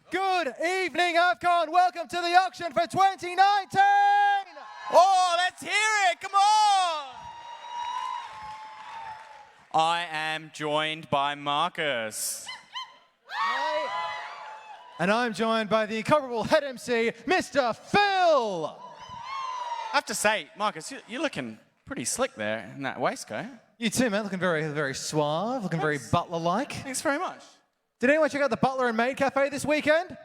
Good evening, AVCon. Welcome to the auction for 2019. Oh, let's hear it. Come on. I am joined by Marcus. And I'm joined by the comparable head MC, Mr. Phil. I have to say, Marcus, you're looking pretty slick there in that waistcoat. You too, man. Looking very, very suave. Looking very butler-like. Thanks very much. Did anyone check out the Butler and Maid Cafe this weekend? Yeah.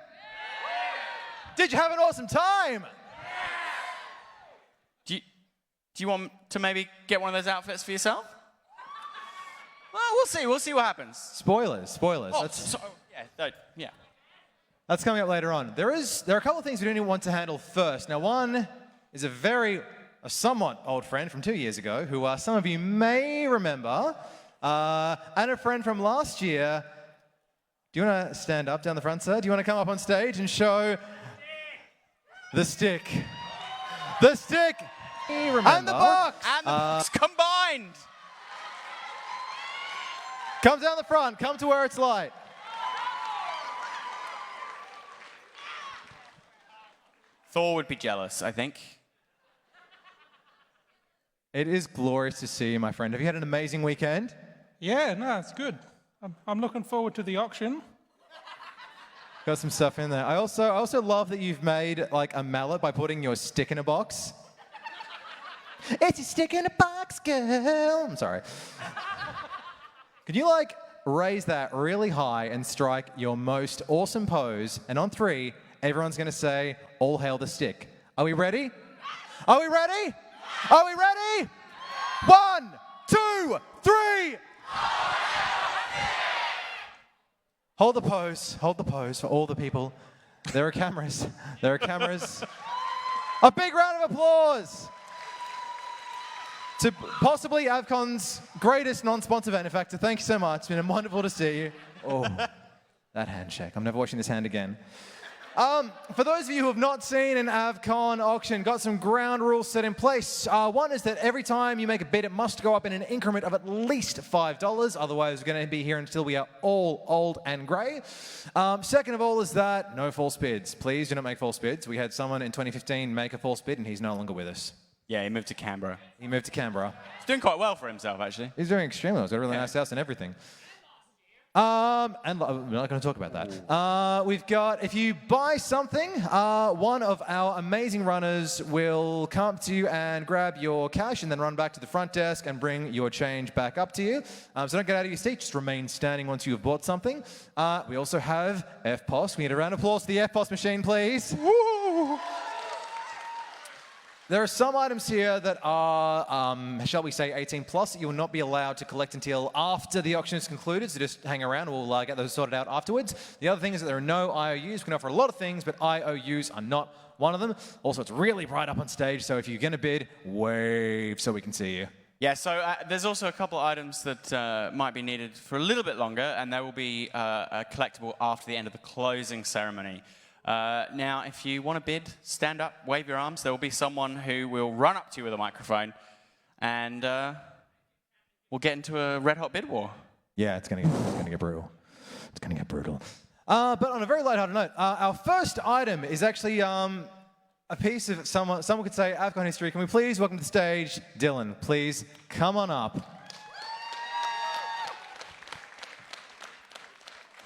Did you have an awesome time? Yeah. Do you want to maybe get one of those outfits for yourself? Well, we'll see. We'll see what happens. Spoilers. Oh, Yeah. That's coming up later on. There are a couple of things we do want to handle first. Now, one is a somewhat old friend from 2 years ago, who some of you may remember, and a friend from last year. Do you want to stand up down the front, sir? Do you want to come up on stage and show the stick? The stick! And the box! And the box combined! Come down the front. Come to where it's light. Thor would be jealous, I think. It is glorious to see you, my friend. Have you had an amazing weekend? Yeah, no, it's good. I'm looking forward to the auction. Got some stuff in there. I also love that you've made like a mallet by putting your stick in a box. It's a stick in a box, girl. I'm sorry. Could you like raise that really high and strike your most awesome pose? And on 3, everyone's going to say, "All hail the stick." Are we ready? Are we ready? Are we ready? 1, 2, 3. Hold the pose for all the people. There are cameras. There are cameras. A big round of applause to possibly AVCon's greatest non-sponsor benefactor. Thank you so much. It's been wonderful to see you. Oh, that handshake. I'm never washing this hand again. For those of you who have not seen an AVCon auction, got some ground rules set in place. One is that every time you make a bid, it must go up in an increment of at least $5. Otherwise, we're going to be here until we are all old and grey. Second of all is that no false bids. Please do not make false bids. We had someone in 2015 make a false bid, and he's no longer with us. Yeah, he moved to Canberra. He moved to Canberra. He's doing quite well for himself, actually. He's doing extremely well. He's got a really nice house and everything. And we're not going to talk about that. We've got, if you buy something, one of our amazing runners will come up to you and grab your cash and then run back to the front desk and bring your change back up to you. So don't get out of your seat, just remain standing once you have bought something. We also have FPOS. We need a round of applause for the FPOS machine, please. Woo! There are some items here that are, shall we say, 18 plus that you will not be allowed to collect until after the auction is concluded, so just hang around, we'll get those sorted out afterwards. The other thing is that there are no IOUs. We can offer a lot of things, but IOUs are not one of them. Also, it's really bright up on stage, so if you're going to bid, wave so we can see you. Yeah, so there's also a couple of items that might be needed for a little bit longer, and they will be collectible after the end of the closing ceremony. Now, if you want to bid, stand up, wave your arms. There will be someone who will run up to you with a microphone, and we'll get into a red-hot bid war. Yeah, it's gonna get brutal. It's gonna get brutal. But on a very lighthearted note, our first item is actually a piece of someone could say AVCon history. Can we please welcome to the stage Dylan? Please come on up.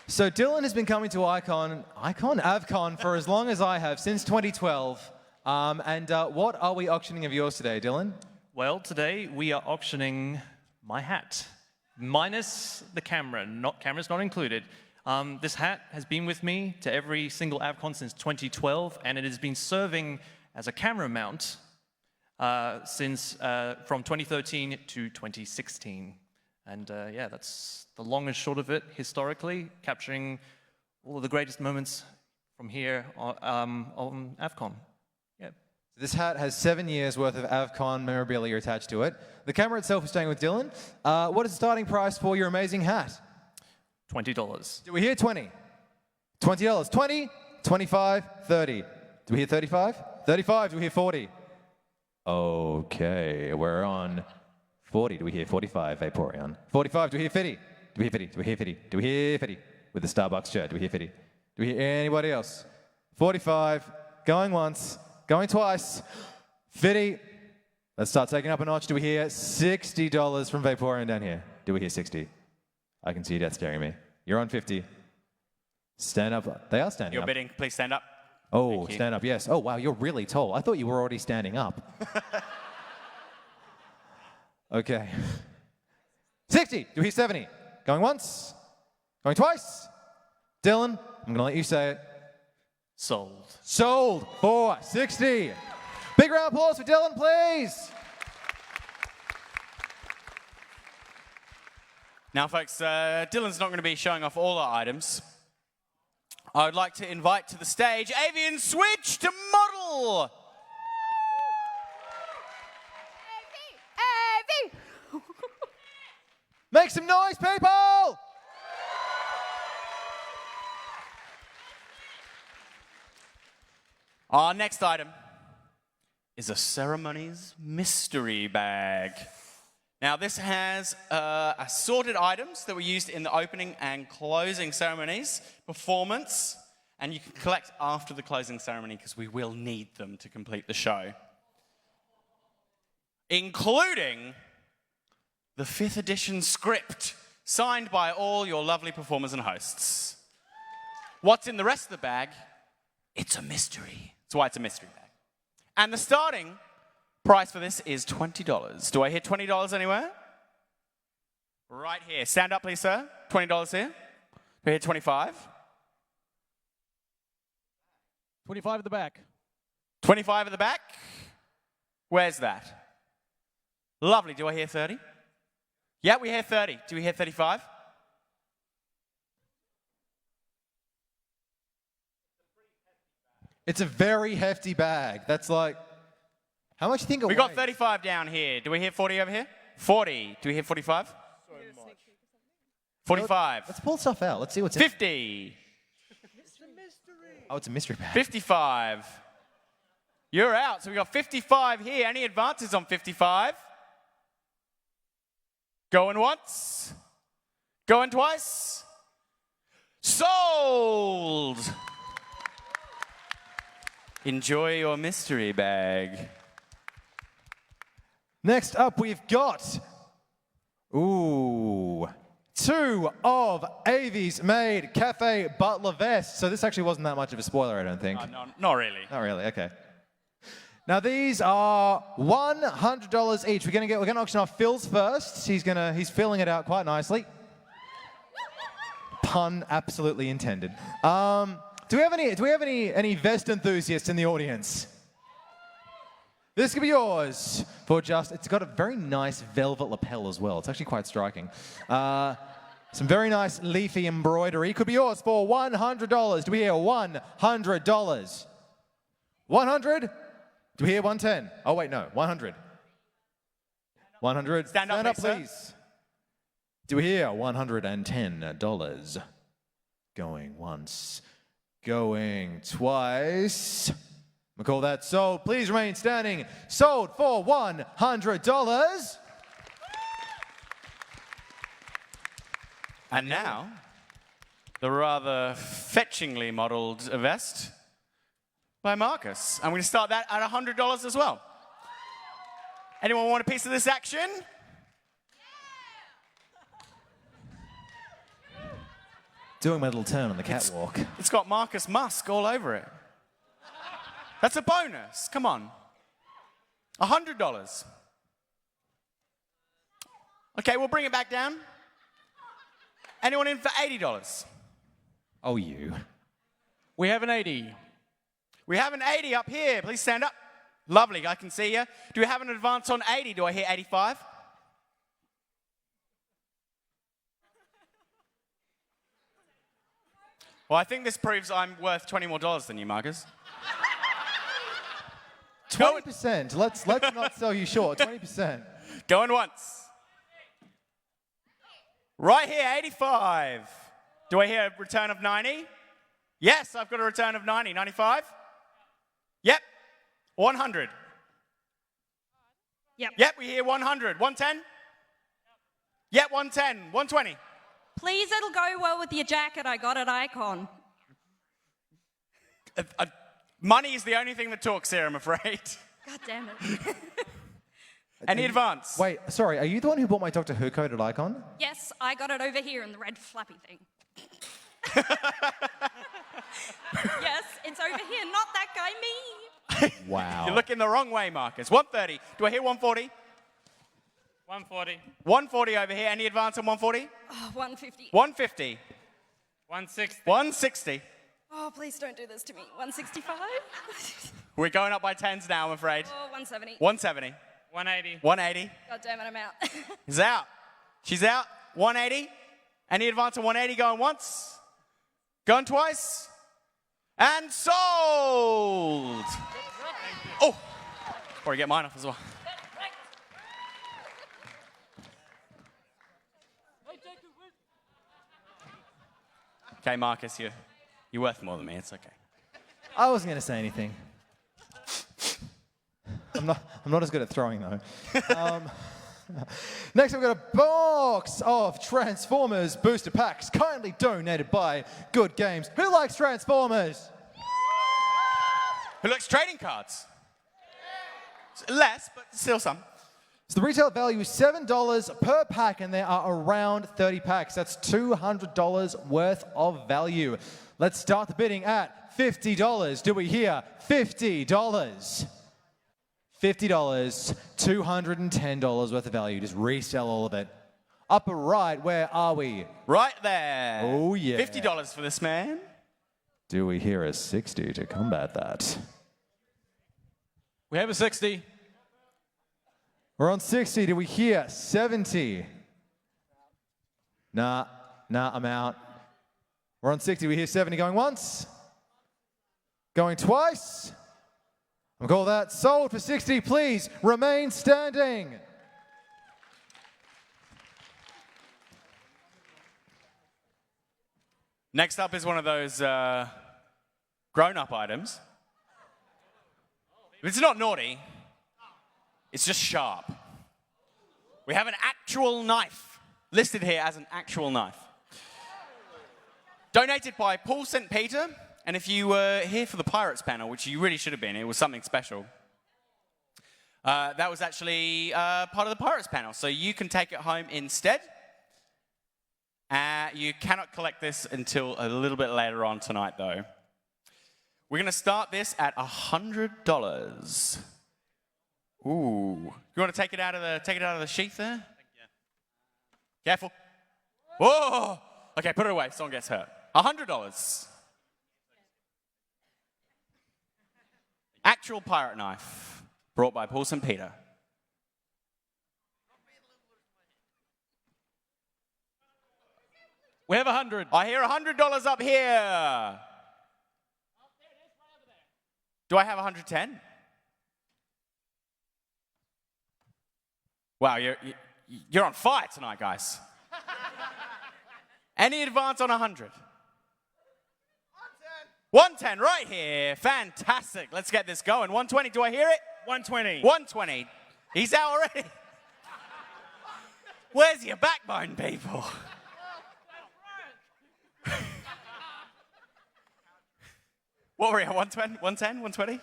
So Dylan has been coming to AVCon for as long as I have, since 2012. What are we auctioning of yours today, Dylan? Well, today we are auctioning my hat, minus the camera, cameras not included. This hat has been with me to every single AVCon since 2012, and it has been serving as a camera mount since from 2013 to 2016. And yeah, that's the long and short of it, historically, capturing all of the greatest moments from here on AVCon. Yeah. This hat has 7 years worth of AVCon memorabilia attached to it. The camera itself is staying with Dylan. What is the starting price for your amazing hat? $20. Do we hear 20? $20. 20, 25, 30. Do we hear 35? 35. Do we hear 40? Okay, we're on 40. Do we hear 45, Vaporeon? 45. Do we hear 50? Do we hear 50? Do we hear 50? Do we hear 50? With the Starbucks shirt, do we hear 50? Do we hear anybody else? 45. Going once. Going twice. 50. Let's start taking up a notch. Do we hear $60 from Vaporeon down here? Do we hear 60? I can see your death staring at me. You're on 50. Stand up. They are standing You're up. bidding. Please stand up. Oh, Thank you. stand up, yes. Oh, wow, you're really tall. I thought you were already standing up. Okay. 60. Do we hear 70? Going once. Going twice. Dylan, I'm going to let you say it. Sold. Sold for 60. Big round of applause for Dylan, please. Now, folks, Dylan's not going to be showing off all our items. I would like to invite to the stage Avian Switch to model. Make some noise, people! Our next item is a ceremonies mystery bag. Now, this has assorted items that were used in the opening and closing ceremonies, performance, and you can collect after the closing ceremony because we will need them to complete the show. Including the 5th edition script, signed by all your lovely performers and hosts. What's in the rest of the bag? It's a mystery. That's why it's a mystery bag. And the starting price for this is $20. Do I hear $20 anywhere? Right here. Stand up, please, sir. $20 here. Do I hear 25? 25 at the back. 25 at the back? Where's that? Lovely. Do I hear 30? Yeah, we hear 30. Do we hear 35? It's a very hefty bag. That's like, how much do you think it We weighs? got 35 down here. Do we hear 40 over here? 40. Do we hear 45? 45. Let's pull stuff out. Let's see what's in. 50. Oh, it's a mystery bag. 55. You're out. So we got 55 here. Any advances on 55? Going once. Going twice. Sold. Enjoy your mystery bag. Next up, we've got, 2 of Avi's made Cafe Butler vests. So this actually wasn't that much of a spoiler, I don't think. No, not really. Not really, okay. Now these are $100 each. We're gonna auction off Phil's first. He's filling it out quite nicely. Pun absolutely intended. Do we have any vest enthusiasts in the audience? This could be yours for it's got a very nice velvet lapel as well. It's actually quite striking. Some very nice leafy embroidery. Could be yours for $100. Do we hear $100? 100? Do we hear 110? Oh wait, no, 100. 100. Stand up, please. Do we hear $110? Going once. Going twice. We'll call that sold. Please remain standing. Sold for $100. And now, the rather fetchingly modeled vest by Marcus. I'm going to start that at $100 as well. Anyone want a piece of this action? Doing my little turn on the catwalk. It's got Marcus Musk all over it. That's a bonus. Come on. $100. Okay, we'll bring it back down. Anyone in for $80? Oh, you. We have an 80. We have an 80 up here. Please stand up. Lovely, I can see you. Do we have an advance on 80? Do I hear 85? Well, I think this proves I'm worth $20 more than you, Marcus. 20%. Let's not sell you short. 20%. Going once. Right here, 85. Do I hear a return of 90? Yes, I've got a return of 90. 95? Yep. 100. Yep, we hear 100. 110? Yep, 110. 120. Please, it'll go well with your jacket I got at AVCon. Money is the only thing that talks here, I'm afraid. God damn it. Any advance? Wait, sorry, are you the one who bought my Doctor Who coat at AVCon? Yes, I got it over here in the red flappy thing. Yes, it's over here, not that guy, me. Wow. You're looking the wrong way, Marcus. 130. Do I hear 140? 140. 140 over here. Any advance on 140? Oh, 150. 150. 160. 160. Oh, please don't do this to me. 165? We're going up by tens now, I'm afraid. Oh, 170. 170. 180. 180. God damn it, I'm out. He's out. She's out. 180. Any advance on 180? Going once. Going twice. And sold. Oh. Before I get mine off as well. Okay, Marcus, you're worth more than me. It's okay. I wasn't going to say anything. I'm not as good at throwing, though. Next, we've got a box of Transformers booster packs, kindly donated by Good Games. Who likes Transformers? Who likes trading cards? Less, but still some. So the retail value is $7 per pack, and there are around 30 packs. That's $200 worth of value. Let's start the bidding at $50. Do we hear $50? $50, $210 worth of value. Just resell all of it. Upper right, where are we? Right there. Oh, yeah. $50 for this man. Do we hear a 60 to combat that? We have a 60. We're on 60. Do we hear 70? Nah, I'm out. We're on 60. We hear 70 going once. Going twice. I'll call that sold for 60. Please remain standing. Next up is one of those grown-up items. It's not naughty. It's just sharp. We have an actual knife listed here as an actual knife. Donated by Paul St. Peter. And if you were here for the Pirates panel, which you really should have been, it was something special. That was actually part of the Pirates panel. So you can take it home instead. You cannot collect this until a little bit later on tonight, though. We're going to start this at $100. Ooh. You want to take it out of the sheath there? Yeah. Careful. Whoa! Okay, put it away. Someone gets hurt. $100. Actual pirate knife, brought by Paul St. Peter. We have 100. I hear $100 up here. Do I have 110? Wow, you're on fire tonight, guys. Any advance on 100? 110 right here. Fantastic. Let's get this going. 120. Do I hear it? 120. 120. He's out already. Where's your backbone, people? What were we at? 120? 110? 120?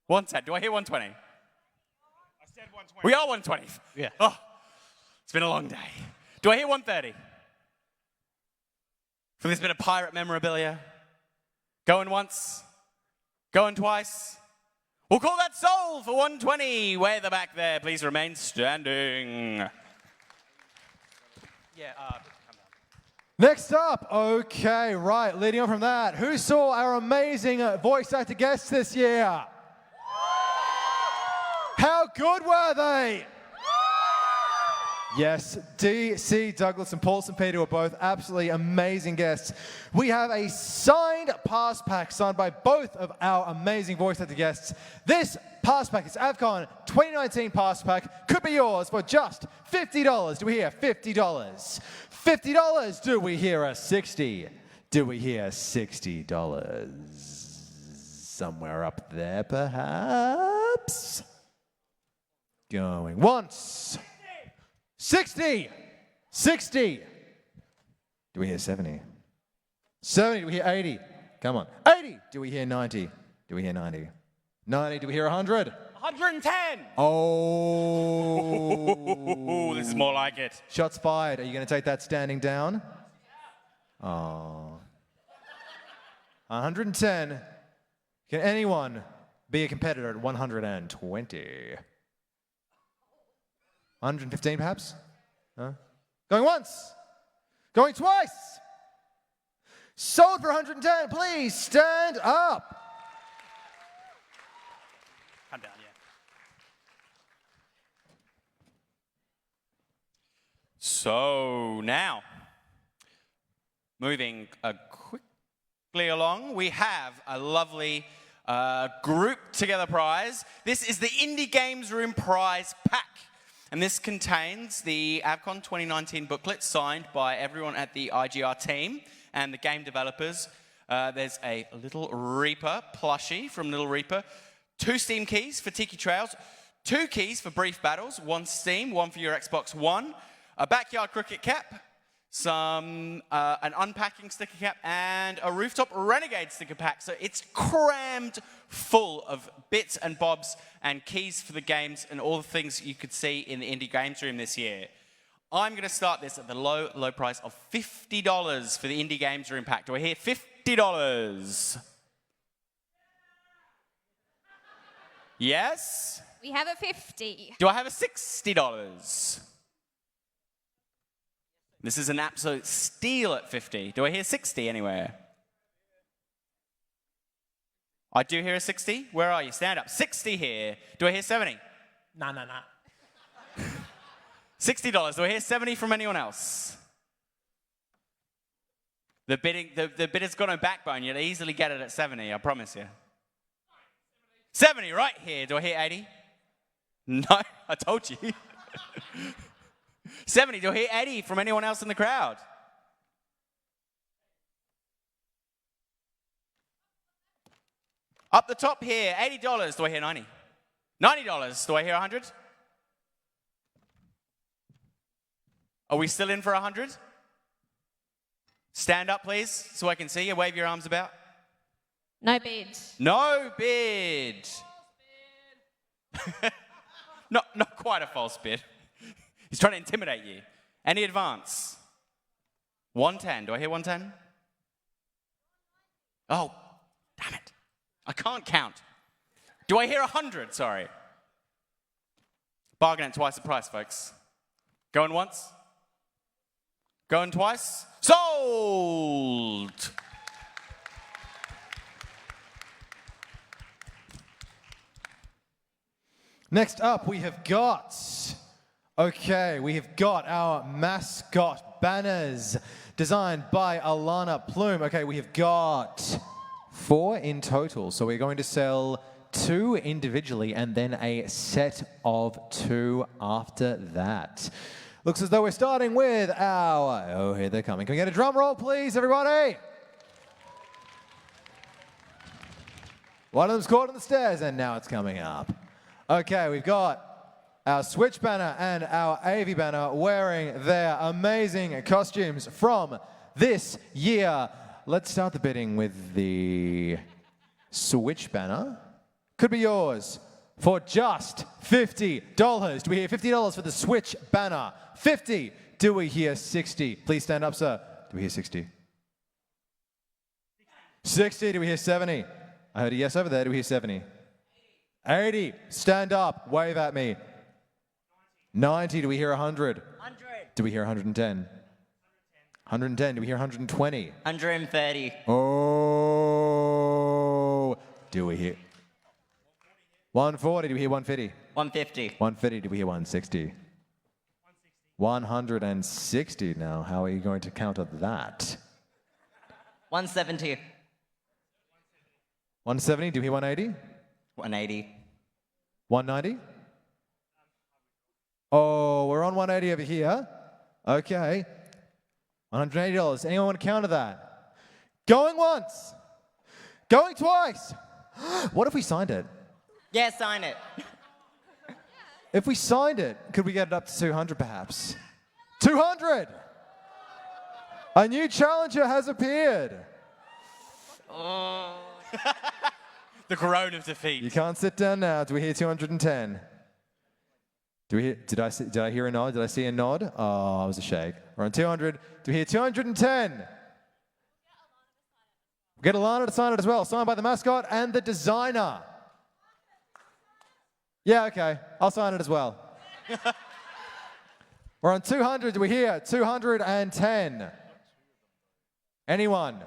110. Do I hear 120? I said 120. We are 120. Yeah. Oh, it's been a long day. Do I hear 130? For this bit of pirate memorabilia? Going once? Going twice? We'll call that sold for 120. Way at the back there. Please remain standing. Yeah, come down. Next up, okay, right, leading on from that, who saw our amazing voice actor guests this year? How good were they? Yes, D.C. Douglas and Paul St. Peter were both absolutely amazing guests. We have a signed pass pack signed by both of our amazing voice actor guests. This pass pack is AVCon 2019 pass pack. Could be yours for just $50. Do we hear $50? $50. Do we hear a 60? Do we hear $60? Somewhere up there, perhaps? Going once. 60. 60. Do we hear 70? 70. Do we hear 80? Come on. 80. Do we hear 90? Do we hear 90? 90. Do we hear 100? 110. Oh. Ooh, this is more like it. Shots fired. Are you going to take that standing down? Oh. 110. Can anyone be a competitor at 120? 115 perhaps? Huh? Going once. Going twice. Sold for 110. Please stand up. Come down, yeah. So now, moving quickly along, we have a lovely group together prize. This is the Indie Games Room prize pack. And this contains the AVCon 2019 booklet signed by everyone at the IGR team and the game developers. There's a Little Reaper plushie from Little Reaper, 2 Steam keys for Tiki Trails, 2 keys for Brief Battles, 1 Steam, 1 for your Xbox One, a backyard cricket cap, an unpacking sticker cap, and a Rooftop Renegade sticker pack. So it's crammed full of bits and bobs and keys for the games and all the things you could see in the Indie Games Room this year. I'm going to start this at the low, low price of $50 for the Indie Games Room pack. Do I hear $50? Yes? We have a 50. Do I have a $60? This is an absolute steal at 50. Do I hear 60 anywhere? I do hear a 60. Where are you? Stand up. 60 here. Do I hear 70? Nah. $60. Do I hear 70 from anyone else? The bidder's got no backbone. You'll easily get it at 70, I promise you. 70 right here. Do I hear 80? No, I told you. 70. Do I hear 80 from anyone else in the crowd? Up the top here, $80. Do I hear 90? $90. Do I hear 100? Are we still in for 100? Stand up, please, so I can see you. Wave your arms about. No bid. No bid. Not quite a false bid. He's trying to intimidate you. Any advance? 110. Do I hear 110? Oh, damn it. I can't count. Do I hear 100? Sorry. Bargain at twice the price, folks. Going once? Going twice? Sold! Next up, we have got our mascot banners designed by Alana Plume. Okay, we have got 4 in total. So we're going to sell 2 individually and then a set of 2 after that. Looks as though we're starting with our, here they're coming. Can we get a drum roll, please, everybody? One of them's caught on the stairs and now it's coming up. Okay, we've got our Switch banner and our AV banner wearing their amazing costumes from this year. Let's start the bidding with the Switch banner. Could be yours for just $50. Do we hear $50 for the Switch banner? 50. Do we hear 60? Please stand up, sir. Do we hear 60? 60. Do we hear 70? I heard a yes over there. Do we hear 70? 80. Stand up. Wave at me. 90. Do we hear 100? 100. Do we hear 110? 110. Do we hear 120? 130. Oh. Do we hear 140? Do we hear 150? 150. 150. Do we hear 160? 160 now. How are you going to counter that? 170. 170. Do we hear 180? 180. 190? Oh, we're on 180 over here. Okay. $180. Anyone want to counter that? Going once. Going twice. What if we signed it? Yeah, sign it. If we signed it, could we get it up to 200 perhaps? 200! A new challenger has appeared. The groan of defeat. You can't sit down now. Do we hear 210? Do we hear, did I hear a nod? Did I see a nod? Oh, it was a shake. We're on 200. Do we hear 210? We'll get Alana to sign it as well. Signed by the mascot and the designer. Yeah, okay. I'll sign it as well. We're on 200. Do we hear 210? Anyone?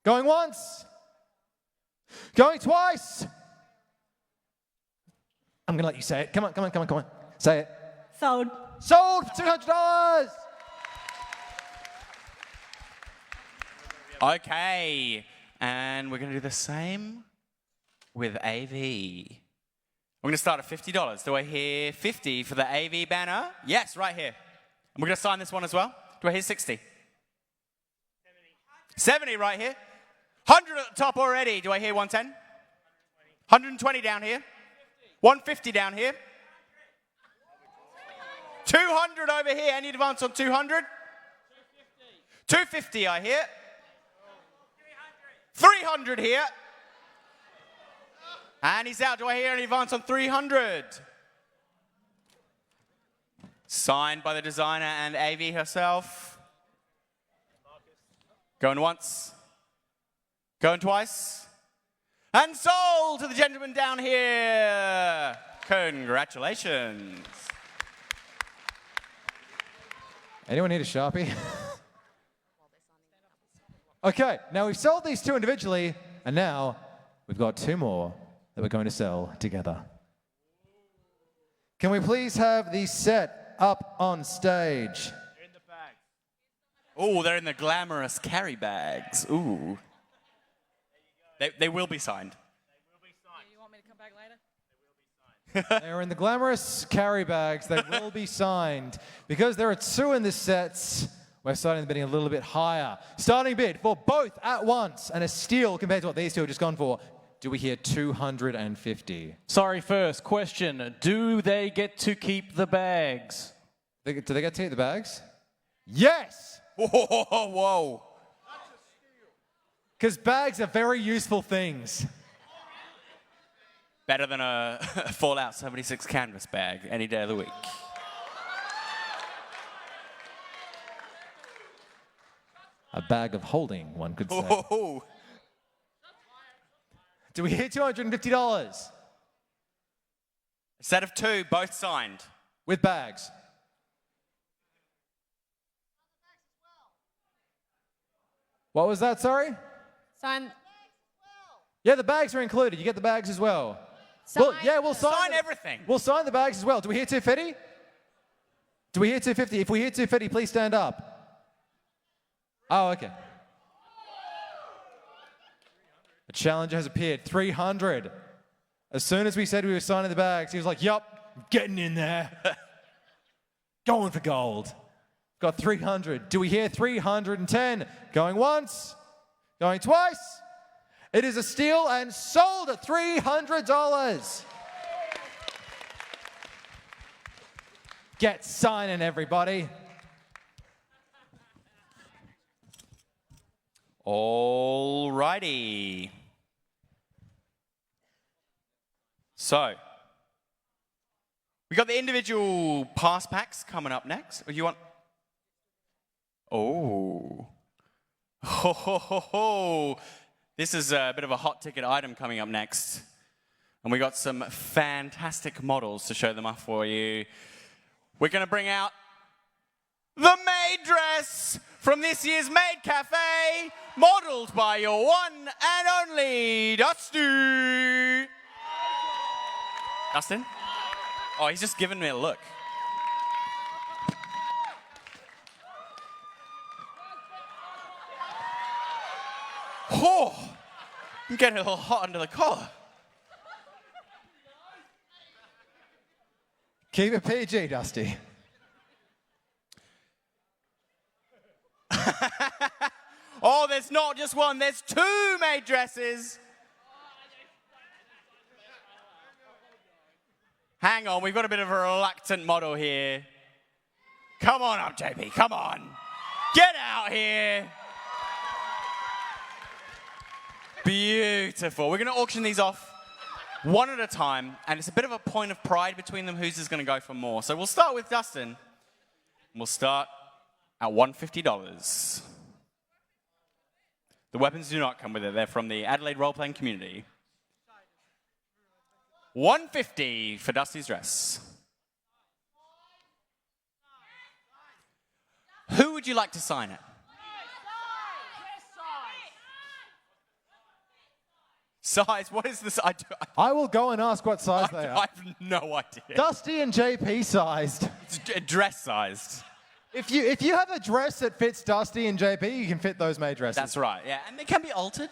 Going once? Going twice? I'm gonna let you say it. Come on. Say it. Sold. Sold for $200. Okay, and we're going to do the same with AV. We're going to start at $50. Do I hear 50 for the AV banner? Yes, right here. And we're going to sign this one as well. Do I hear 60? 70 right here. 100 at the top already. Do I hear 110? 120 down here. 150 down here. 200 over here. Any advance on 200? 250 I hear. 300 here. And he's out. Do I hear any advance on 300? Signed by the designer and AV herself. Going once. Going twice. And sold to the gentleman down here. Congratulations. Anyone need a Sharpie? Okay, now we've sold these two individually, and now we've got two more that we're going to sell together. Can we please have the set up on stage? Oh, they're in the glamorous carry bags. Ooh. They will be signed. You want me to come back later? They're in the glamorous carry bags. They will be signed. Because there are two in this set, we're starting the bidding a little bit higher. Starting bid for both at once, and a steal compared to what these two have just gone for. Do we hear 250? Sorry, first question. Do they get to keep the bags? Do they get to keep the bags? Yes! Whoa, whoa. Because bags are very useful things. Better than a Fallout 76 canvas bag any day of the week. A bag of holding, one could say. Oh. Do we hear $250? A set of two, both signed. With bags. What was that, sorry? Sign. Yeah, the bags are included. You get the bags as well. We'll Sign everything. We'll sign the bags as well. Do we hear 250? Do we hear 250? If we hear 250, please stand up. Oh, okay. A challenger has appeared. 300. As soon as we said we were signing the bags, he was like, yup, getting in there. Going for gold. Got 300. Do we hear 310? Going once. Going twice. It is a steal and sold at $300. Get signing, everybody. Alrighty. So, we got the individual pass packs coming up next. Or you want? Oh. Ho, ho, ho, ho. This is a bit of a hot ticket item coming up next. And we got some fantastic models to show them off for you. We're going to bring out the maid dress from this year's Maid Cafe, modeled by your one and only Dusty. Dustin? Oh, he's just giving me a look. Oh, I'm getting a little hot under the collar. Keep it PG, Dusty. Oh, there's not just one, there's two maid dresses. Hang on, we've got a bit of a reluctant model here. Come on up, JP, come on. Get out here. Beautiful. We're going to auction these off one at a time, and it's a bit of a point of pride between them who's is going to go for more. So we'll start with Dustin. We'll start at $150. The weapons do not come with it. They're from the Adelaide role-playing community. $150 for Dusty's dress. Who would you like to sign it? Size? What is this? I will go and ask what size they I are. have no idea. Dusty and JP sized. It's dress sized. If you have a dress that fits Dusty and JP, you can fit those made dresses. That's right, yeah. And they can be altered.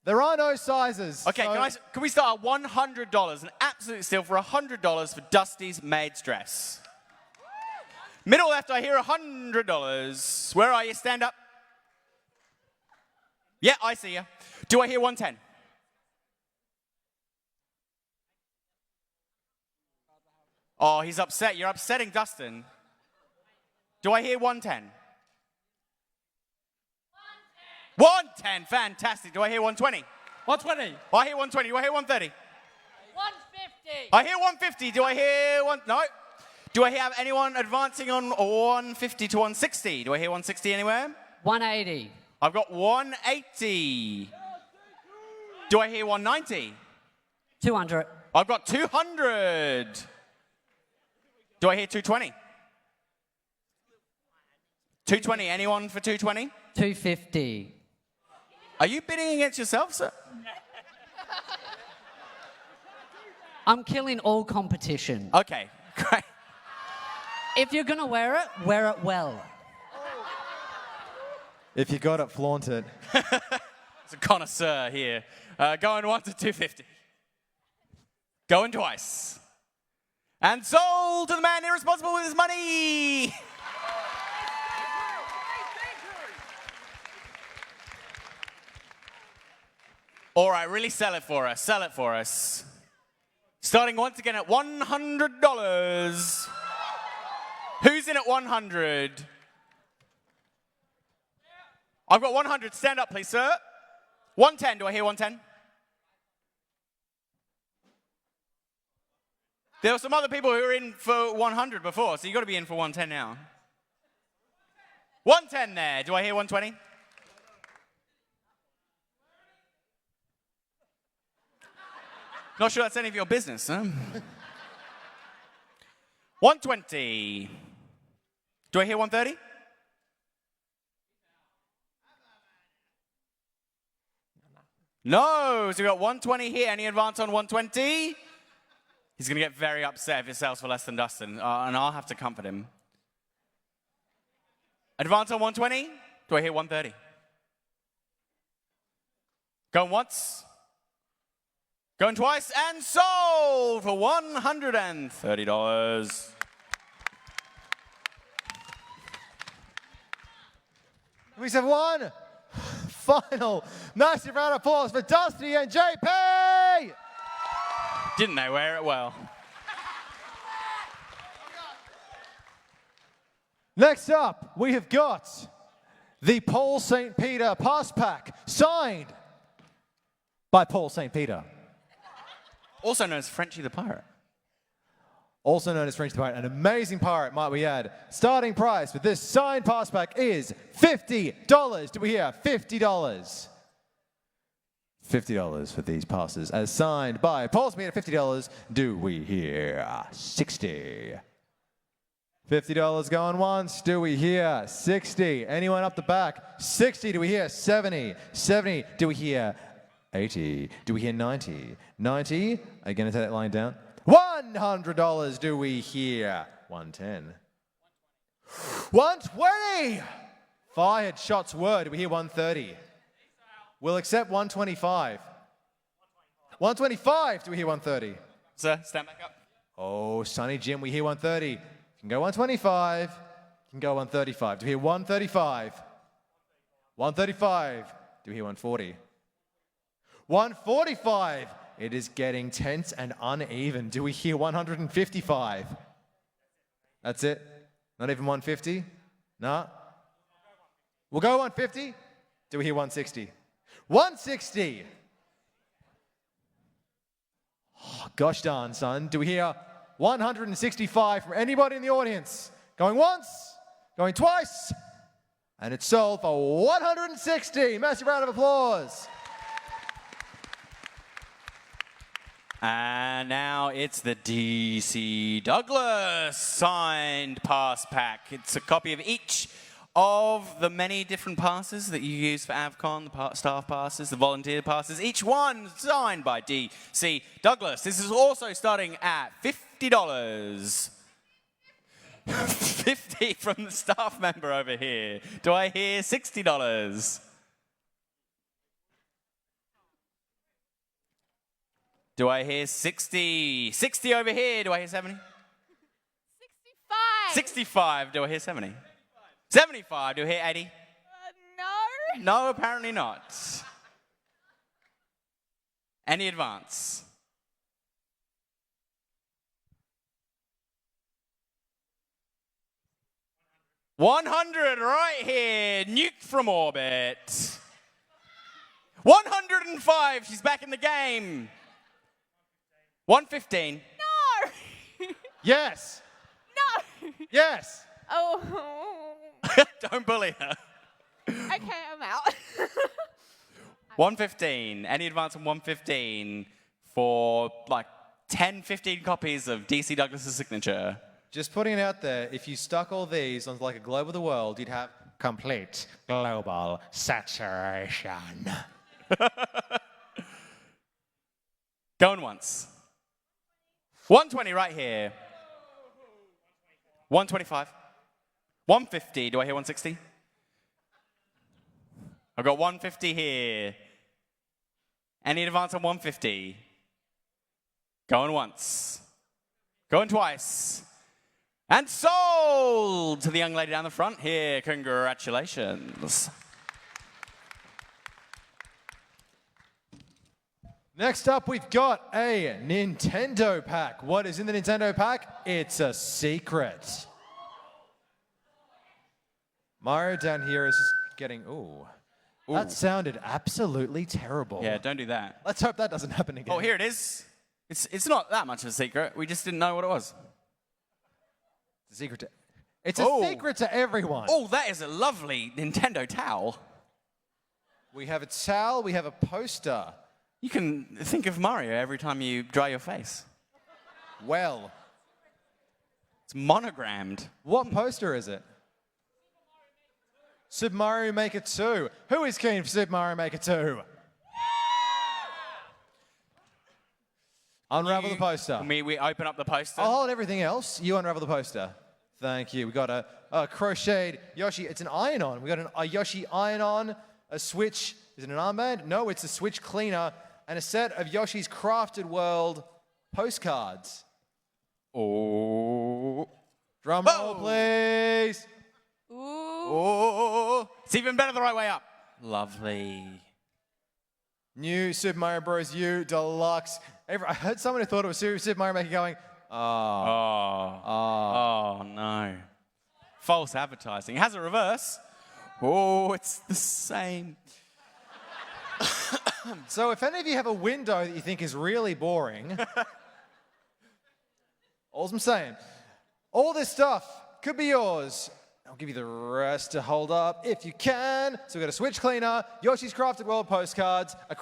There are no sizes. Okay, so can we start at $100? An absolute steal for $100 for Dusty's maid's dress. Middle left, I hear $100. Where are you? Stand up. Yeah, I see you. Do I hear 110? Oh, he's upset. You're upsetting Dustin. Do I hear 110? 110, fantastic. Do I hear 120? 120. I hear 120. Do I hear 130? 150. I hear 150. Do I hear one? No. Do I have anyone advancing on 150 to 160? Do I hear 160 anywhere? 180. I've got 180. Do I hear 190? 200. I've got 200. Do I hear 220? 220. Anyone for 220? 250. Are you bidding against yourself, sir? I'm killing all competition. Okay, great. If you're going to wear it well. if you got it, flaunt it. It's a connoisseur here. Going 1 to 250. Going twice. And sold to the man irresponsible with his money. All right, really sell it for us. Sell it for us. Starting once again at $100. Who's in at 100? I've got 100. Stand up, please, sir. 110. Do I hear 110? There were some other people who were in for 100 before, so you've got to be in for 110 now. 110 there. Do I hear 120? Not sure that's any of your business, huh? 120. Do I hear 130? No. So we got 120 here. Any advance on 120? He's going to get very upset if it sells for less than Dustin, and I'll have to comfort him. Advance on 120? Do I hear 130? Going once? Going twice, and sold for $130. We have one final massive round of applause for Dusty and JP! Didn't they wear it well? Next up, we have got the Paul St. Peter Pass Pack, signed by Paul St. Peter. Also known as Frenchie the Pirate. Also known as Frenchie the Pirate, an amazing pirate, might we add. Starting price with this signed pass pack is $50. Do we hear $50? $50 for these passes as signed by Paul St. Peter, $50. Do we hear 60? $50 going once. Do we hear 60? Anyone up the back? 60. Do we hear 70? 70. Do we hear 80? Do we hear 90? 90? Are you going to take that line down? $100. Do we hear 110? 120. Fired shots were. Do we hear 130? We'll accept 125. 125. Do we hear 130? Sir, stand back up. Oh, Sonny Jim, we hear 130. You can go 125. You can go 135. Do we hear 135? 135. Do we hear 140? 145. It is getting tense and uneven. Do we hear 155? That's it? Not even 150? No? We'll go 150. Do we hear 160? 160. Oh, gosh darn, son. Do we hear 165 from anybody in the audience? Going once, going twice, and it's sold for 160. Massive round of applause. And now it's the DC Douglas signed pass pack. It's a copy of each of the many different passes that you use for AVCon, the staff passes, the volunteer passes, each one signed by DC Douglas. This is also starting at $50. 50 from the staff member over here. Do I hear $60? Do I hear 60? 60 over here. Do I hear 70? 65. 65. Do I hear 70? 75. Do I hear 80? No. No, apparently not. Any advance? $100 right here. Nuke from orbit. 105. She's back in the game. 115. No. Yes. No. Yes. Oh. Don't bully her. Okay, I'm out. 115. Any advance on 115 for like 10, 15 copies of DC Douglas's signature? Just putting it out there, if you stuck all these onto like a globe of the world, you'd have complete global saturation. Going once. 120 right here. 125. 150. Do I hear 160? I've got 150 here. Any advance on 150? Going once. Going twice. And sold to the young lady down the front here. Congratulations. Next up, we've got a Nintendo pack. What is in the Nintendo pack? It's a secret. Mario down here is just getting, ooh. That sounded absolutely terrible. Yeah, don't do that. Let's hope that doesn't happen again. Oh, here it is. It's not that much of a secret. We just didn't know what it was. It's a secret to, it's a secret to everyone. Oh, that is a lovely Nintendo towel. We have a towel, we have a poster. You can think of Mario every time you dry your face. Well, It's monogrammed. what poster is it? Super Mario Maker 2. Who is keen for Super Mario Maker 2? Unravel the poster. Can we open up the poster? I'll hold everything else. You unravel the poster. Thank you. We got a crocheted Yoshi. It's an iron-on. We got a Yoshi iron-on, a Switch. Is it an armband? No, it's a Switch cleaner, and a set of Yoshi's Crafted World postcards. Oh. Drum roll, please. Ooh. Oh. It's even better the right way up. Lovely. New Super Mario Bros. U Deluxe. I heard someone who thought it was Super Mario Maker going, Oh, no. False advertising. It has a reverse. Oh, it's the same. So if any of you have a window that you think is really boring, all I'm saying, all this stuff could be yours. I'll give you the rest to hold up if you can. So we've got a Switch cleaner, Yoshi's Crafted World postcards, a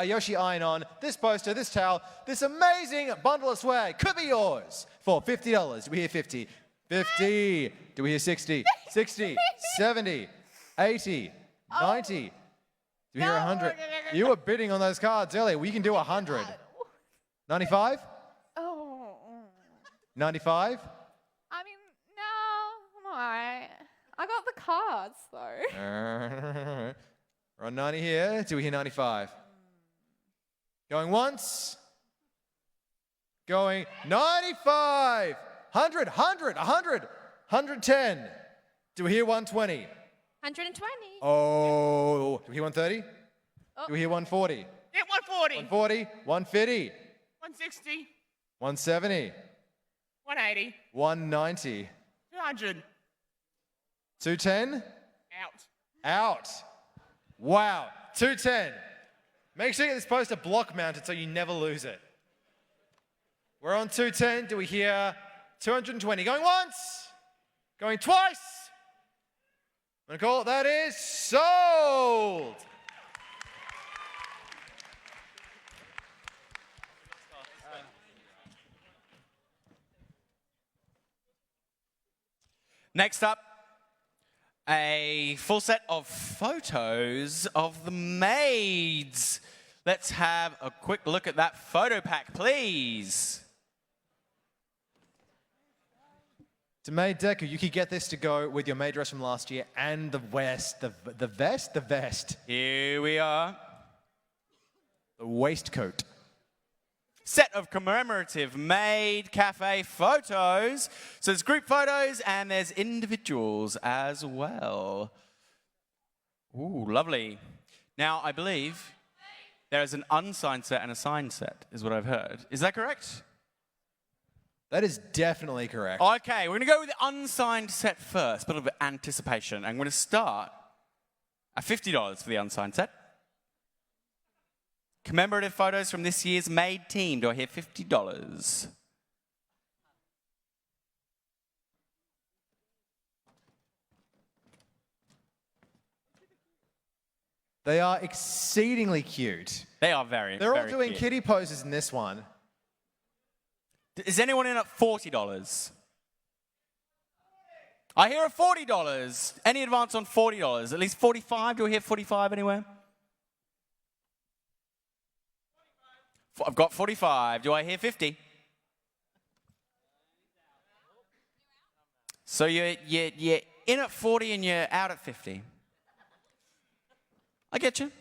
Yoshi iron-on, this poster, this towel, this amazing bundle of swag could be yours for $50. Do we hear 50? 50. Do we hear 60? 60, 70, 80, 90. Do we hear 100? You were bidding on those cards earlier. We can do 100. 95? Oh. 95? I mean, no, I'm all right. I got the cards, though. We're on 90 here. Do we hear 95? Going once. Going 95. 100, 100, 100, 110. Do we hear 120? 120. Oh, do we hear 130? Oh. Do we hear 140? Yeah, 140. 140, 150, 160. 170, 180. 190, 200. 210? Out. Out. Wow. 210. Make sure you get this poster block mounted so you never lose it. We're on 210. Do we hear 220? Going once. Going twice. I'm going to call it. That is sold. Next up, a full set of photos of the maids. Let's have a quick look at that photo pack, please. To Maid Deco, you could get this to go with your maid dress from last year and the vest. The vest? Here we are. The waistcoat. Set of commemorative maid cafe photos. So there's group photos and there's individuals as well. Ooh, lovely. Now, I believe there is an unsigned set and a signed set, is what I've heard. Is that correct? That is definitely correct. Okay, we're going to go with the unsigned set first. A bit of anticipation. I'm going to start at $50 for the unsigned set. Commemorative photos from this year's maid team. Do I hear $50? They are exceedingly cute. They are very, They're all very doing cute. kitty poses in this one. Is anyone in at $40? I hear a $40. Any advance on $40? At least 45? Do I hear 45 anywhere? I've got 45. Do I hear 50? So you're in at 40 and you're out at 50. I get you.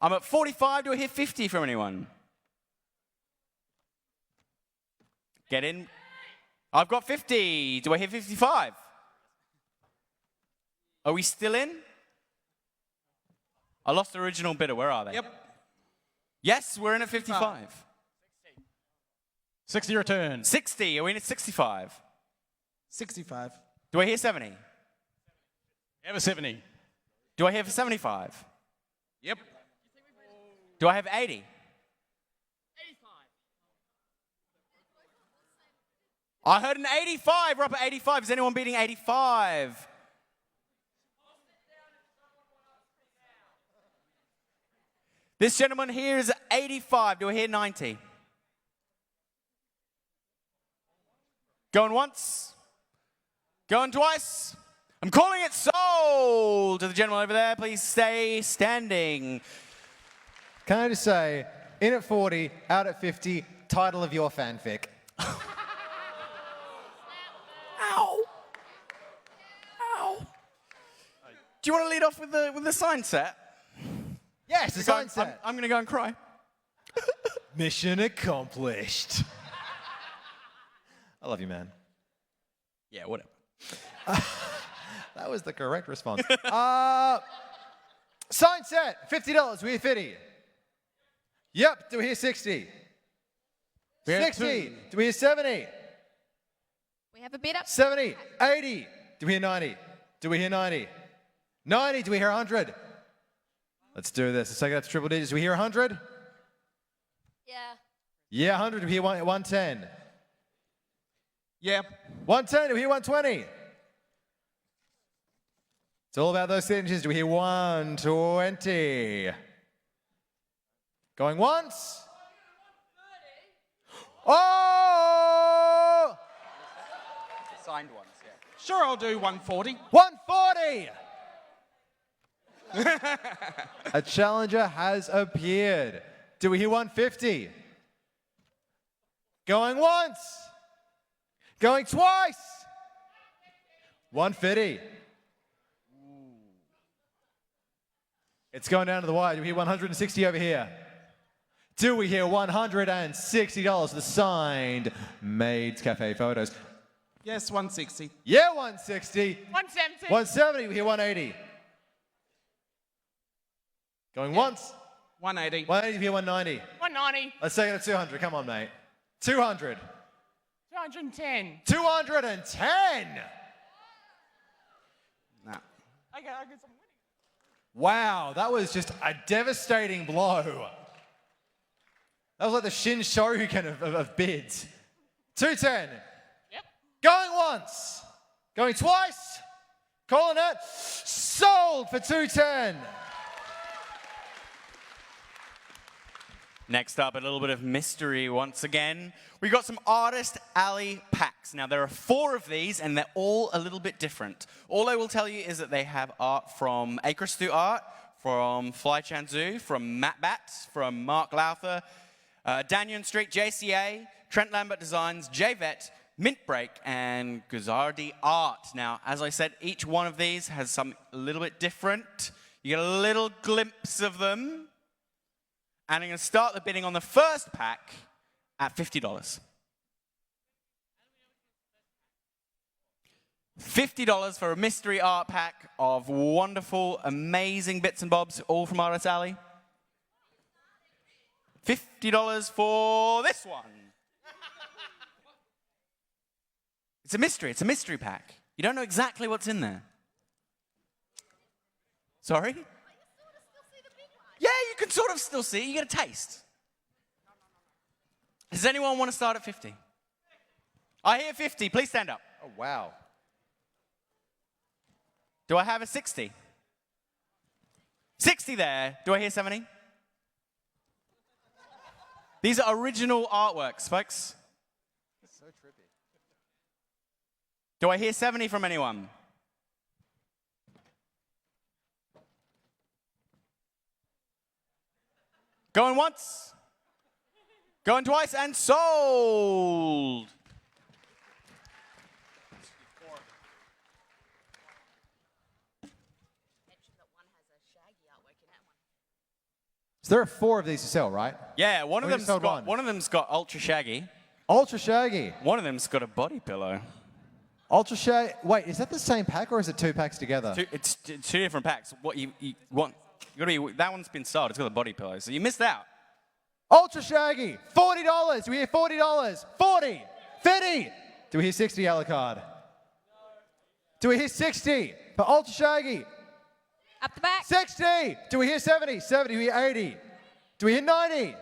I'm at 45. Do I hear 50 from anyone? Get in. I've got 50. Do I hear 55? Are we still in? I lost the original bidder. Where are they? Yep. Yes, we're in at 55. 60 return. 60. Are we in at 65? 65. Do I hear 70? Have a 70. Do I hear for 75? Yep. Do I have 80? 85. I heard an 85. We're up at 85. Is anyone beating 85? This gentleman here is at 85. Do I hear 90? Going once? Going twice? I'm calling it sold. To the gentleman over there, please stay standing. Can I just say, in at 40, out at 50, title of your fanfic. Ow. Ow. Do you want to lead off with the sign set? Yes, the sign set. I'm going to go and cry. Mission accomplished. I love you, man. Yeah, whatever. That was the correct response. Sign set, $50. We hear 50. Yep, do we hear 60? 60. Do we hear 70? We have a bid up. 70. 80. Do we hear 90? Do we hear 90? 90. Do we hear 100? Let's do this. Let's take it up to triple digits. Do we hear 100? Yeah. Yeah, 100. Do we hear 110? Yep. 110. Do we hear 120? It's all about those signatures. Do we hear 120? Going once? Oh! Signed ones, yeah. Sure, I'll do 140. 140! A challenger has appeared. Do we hear 150? Going once? Going twice? 150. It's going down to the wire. Do we hear 160 over here? Do we hear $160 for the signed Maids Cafe photos? Yes, 160. Yeah, 160. 170. 170. We hear 180. Going once. 180. 180. We hear 190. 190. Let's take it to 200. Come on, mate. 200. 210. 210. Nah. Okay, I guess I'm winning. Wow, that was just a devastating blow. That was like the Shin Shoryuken of bids. 210. Yep. Going once. Going twice. Calling it. Sold for 210. Next up, a little bit of mystery once again. We got some Artist Alley packs. Now, there are 4 of these, and they're all a little bit different. All I will tell you is that they have art from Akristu Art, from Fly Chanzu, from Matt Batts, from Mark Lowther, Danyon Street, JCA, Trent Lambert Designs, JVET, Mint Break, and Guzardi Art. Now, as I said, each one of these has something a little bit different. You get a little glimpse of them. And I'm going to start the bidding on the first pack at $50. $50 for a mystery art pack of wonderful, amazing bits and bobs, all from Artist Alley. $50 for this one. It's a mystery pack. You don't know exactly what's in there. Sorry? Yeah, you can sort of still see it. You get a taste. Does anyone want to start at 50? I hear 50. Please stand up. Oh, wow. Do I have a 60? 60 there. Do I hear 70? These are original artworks, folks. So trippy. Do I hear 70 from anyone? Going once, going twice, and sold. So there are 4 of these to sell, right? Yeah, one We just sold one. of them's got Ultra Shaggy. Ultra Shaggy. One of them's got a body pillow. Ultra Shaggy. Wait, is that the same pack or is it 2 packs together? It's 2 different packs. What you want? You gotta be. That one's been sold. It's got a body pillow, so you missed out. Ultra Shaggy. $40. Do we hear $40? 40. 50. Do we hear 60, Alucard? Do we hear 60 for Ultra Shaggy? Up the back. 60. Do we hear 70? 70. Do we hear 80? Do we hear 90?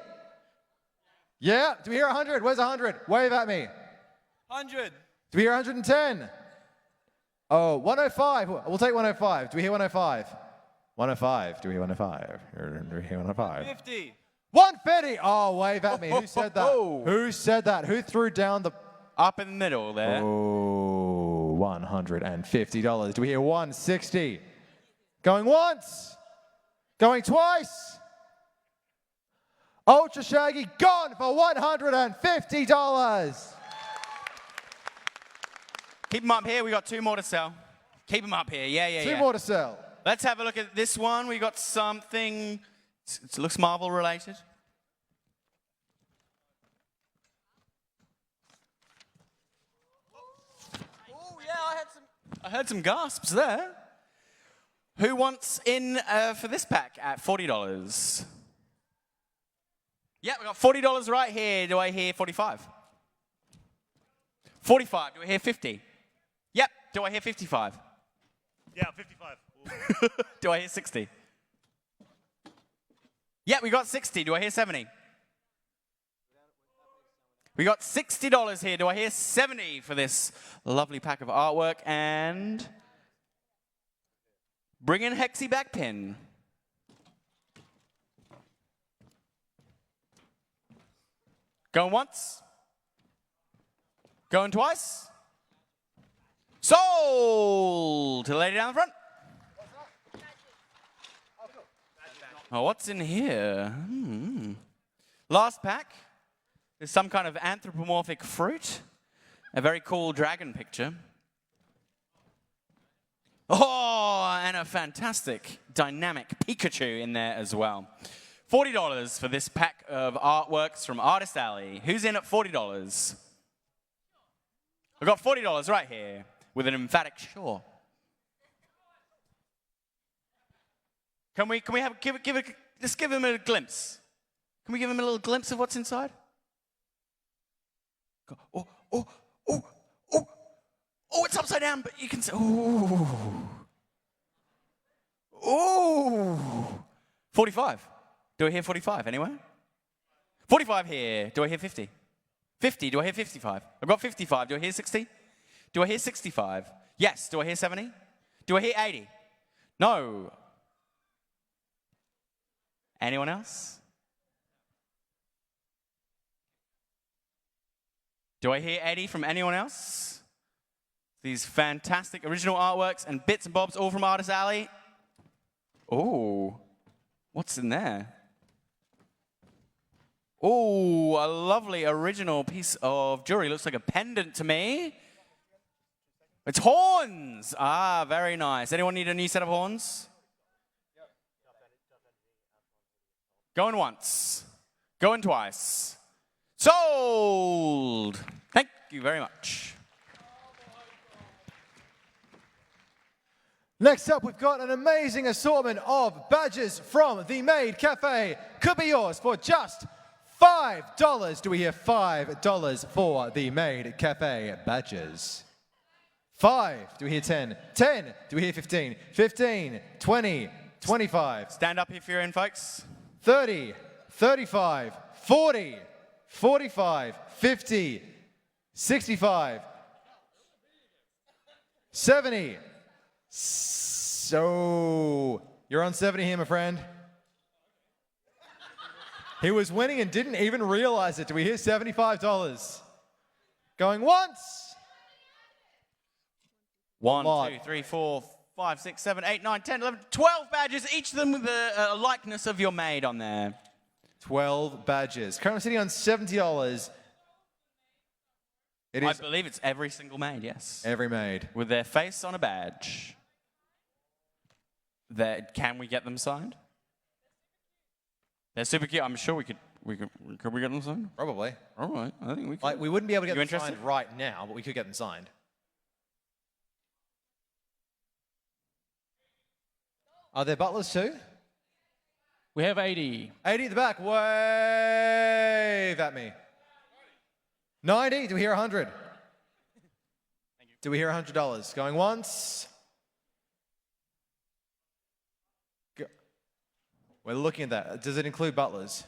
Yeah. Do we hear 100? Where's 100? Wave at me. 100. Do we hear 110? Oh, 105. We'll take 105. Do we hear 105? 105. Do we hear 105? Do we hear 105? 50. 150. Oh, wave at me. Who said that? Oh. Who said that? Who threw down the... Up in the middle there. Oh, $150. Do we hear 160? Going once. Going twice. Ultra Shaggy gone for $150. Keep them up here. We got 2 more to sell. Keep them up here. Yeah. 2 more to sell. Let's have a look at this one. We got something. It looks Marvel related. Oh yeah, I heard some gasps there. Who wants in for this pack at $40? Yeah, we got $40 right here. Do I hear 45? 45. Do I hear 50? Yep. Do I hear 55? Yeah, 55. Do I hear 60? Yeah, we got 60. Do I hear 70? We got $60 here. Do I hear 70 for this lovely pack of artwork? And bring in Hexy Backpin. Going once. Going twice. Sold to the lady down the front. Oh, what's in here? Last pack. There's some kind of anthropomorphic fruit. A very cool dragon picture. Oh, and a fantastic dynamic Pikachu in there as well. $40 for this pack of artworks from Artist Alley. Who's in at $40? We've got $40 right here with an emphatic sure. Can we just give him a glimpse? Can we give him a little glimpse of what's inside? Oh, it's upside down, but you can see. Ooh. 45. Do I hear 45 anywhere? 45 here. Do I hear 50? 50. Do I hear 55? I've got 55. Do I hear 60? Do I hear 65? Yes. Do I hear 70? Do I hear 80? No. Anyone else? Do I hear 80 from anyone else? These fantastic original artworks and bits and bobs all from Artist Alley. Oh, what's in there? Oh, a lovely original piece of jewelry. Looks like a pendant to me. It's horns. Ah, very nice. Anyone need a new set of horns? Going once. Going twice. Sold. Thank you very much. Next up, we've got an amazing assortment of badges from the Maid Cafe. Could be yours for just $5. Do we hear $5 for the Maid Cafe badges? 5. Do we hear 10? 10. Do we hear 15? 15. 20. 25. Stand up if you're in, folks. 30. 35. 40. 45. 50. 65. 70. So, you're on 70 here, my friend. He was winning and didn't even realize it. Do we hear $75? Going once. 1, 2, 3, 4, 5, 6, 7, 8, 9, 10, 11, 12 badges, each of them with a likeness of your maid on there. 12 badges. Currently sitting on $70. It I is believe it's every single maid, yes. every maid. With their face on a badge. Can we get them signed? They're super cute. I'm sure we could get them signed? Probably. All right, I think we could. Like, we wouldn't be able to get You them interested? signed right now, but we could get them signed. Are there butlers too? We have 80. 80 at the back. Wave at me. 90. Do we hear 100? Do we hear $100? Going once. We're looking at that. Does it include butlers?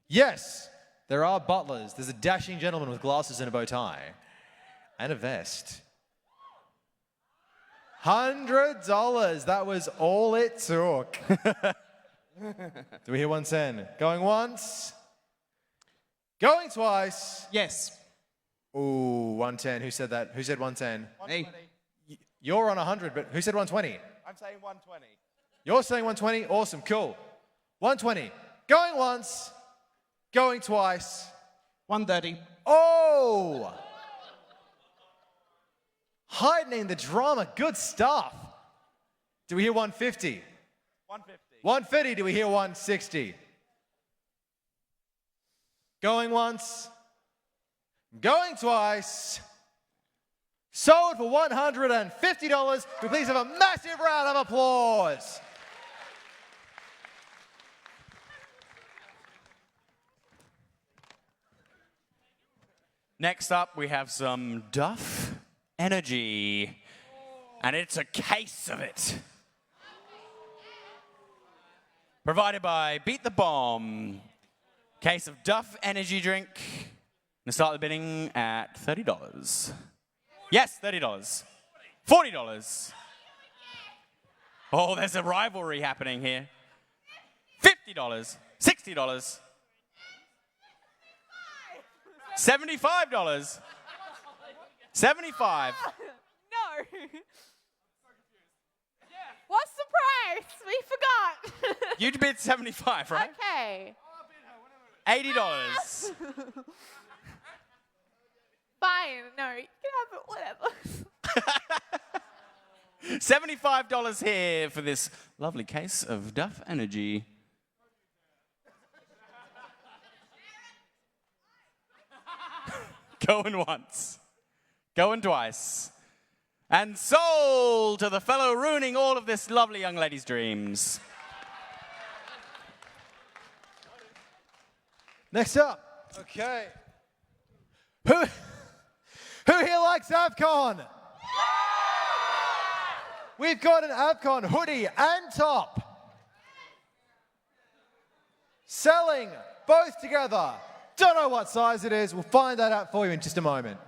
Yes, there are butlers. There's a dashing gentleman with glasses and a bow tie and a vest. $100. That was all it took. Do we hear 110? Going once. Going twice. Yes. Ooh, 110. Who said that? Who said 110? Me. You're on 100, but who said 120? I'm saying 120. You're saying 120? Awesome, cool. 120. Going once. Going twice. 130. Oh! Heightening the drama. Good stuff. Do we hear 150? 150. 150. Do we hear 160? Going once. Going twice. Sold for $150. We please have a massive round of applause. Next up, we have some Duff Energy. And it's a case of it. Provided by Beat the Bomb. Case of Duff Energy drink. Gonna start the bidding at $30. Yes, $30. $40. Oh, there's a rivalry happening here. $50. $60. $75. 75. No. What's the price? We forgot. You bid 75, right? Okay. $80. Fine. No, you can have it, whatever. $75 here for this lovely case of Duff Energy. Going once. Going twice. And sold to the fellow ruining all of this lovely young lady's dreams. Next up. Okay. Who here likes AVCon? we've got an AVCon hoodie and top. Selling both together. Don't know what size it is. We'll find that out for you in just a moment.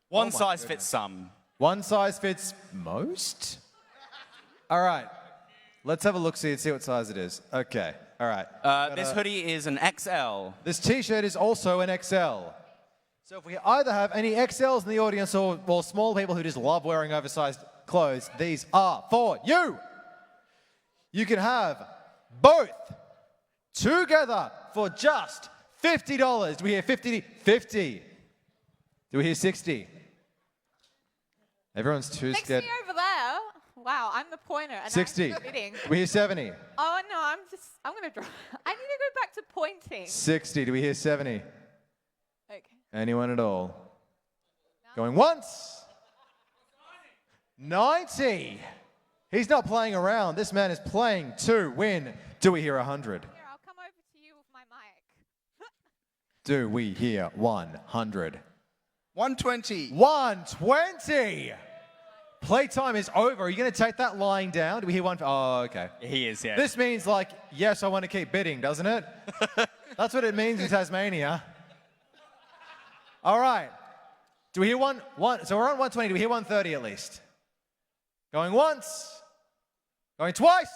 One size fits some. One size fits most? All right. Let's have a look-see and see what size it is. Okay. All right. This hoodie is an XL. This T-shirt is also an XL. So if we either have any XLs in the audience or small people who just love wearing oversized clothes, these are for you. You can have both together for just $50. Do we hear 50? 50. Do we hear 60? Everyone's too Next to scared. me over there. Wow, I'm the pointer. And 60. I'm bidding. Do we hear 70? Oh no, I'm gonna draw. I need to go back to pointing. 60. Do we hear 70? Okay. Anyone at all? Going once. 90. He's not playing around. This man is playing to win. Do we hear 100? Here, I'll come over to you with my mic. Do we hear 100? 120. 120. Playtime is over. Are you going to take that lying down? Do we hear one? Oh, okay. He is, yeah. This means like, yes, I want to keep bidding, doesn't it? That's what it means in Tasmania. All right. Do we hear one? So we're on 120. Do we hear 130 at least? Going once. Going twice.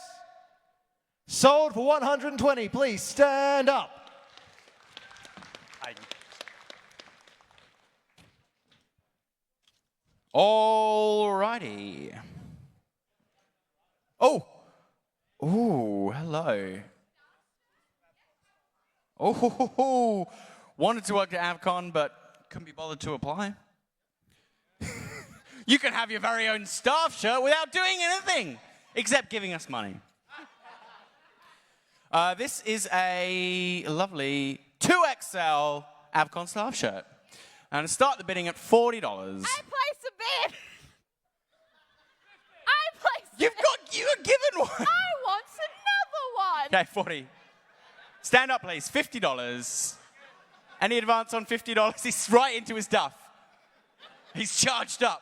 Sold for 120. Please stand up. Alrighty. Oh. Ooh, hello. Oh, wanted to work at AVCon, but couldn't be bothered to apply. You can have your very own staff shirt without doing anything, except giving us money. This is a lovely 2XL AVCon staff shirt. And to start the bidding at $40. I placed a bid. I placed. You were given one. I want another one. Okay, 40. Stand up, please. $50. Any advance on $50? He's right into his duff. He's charged up.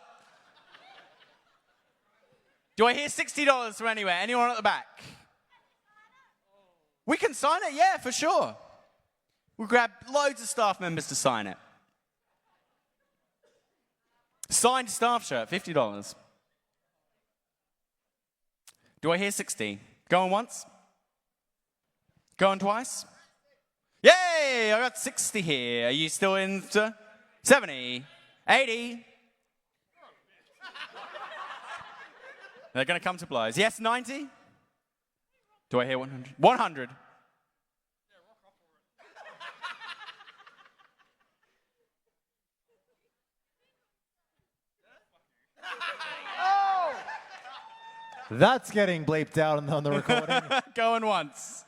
Do I hear $60 from anywhere? Anyone at the back? We can sign it, yeah, for sure. We'll grab loads of staff members to sign it. Signed staff shirt, $50. Do I hear 60? Going once? Going twice? Yay! I got 60 here. Are you still in, sir? 70? 80? They're going to come to blows. Yes, 90? Do I hear 100? 100? That's getting bleeped out on the recording. Going once.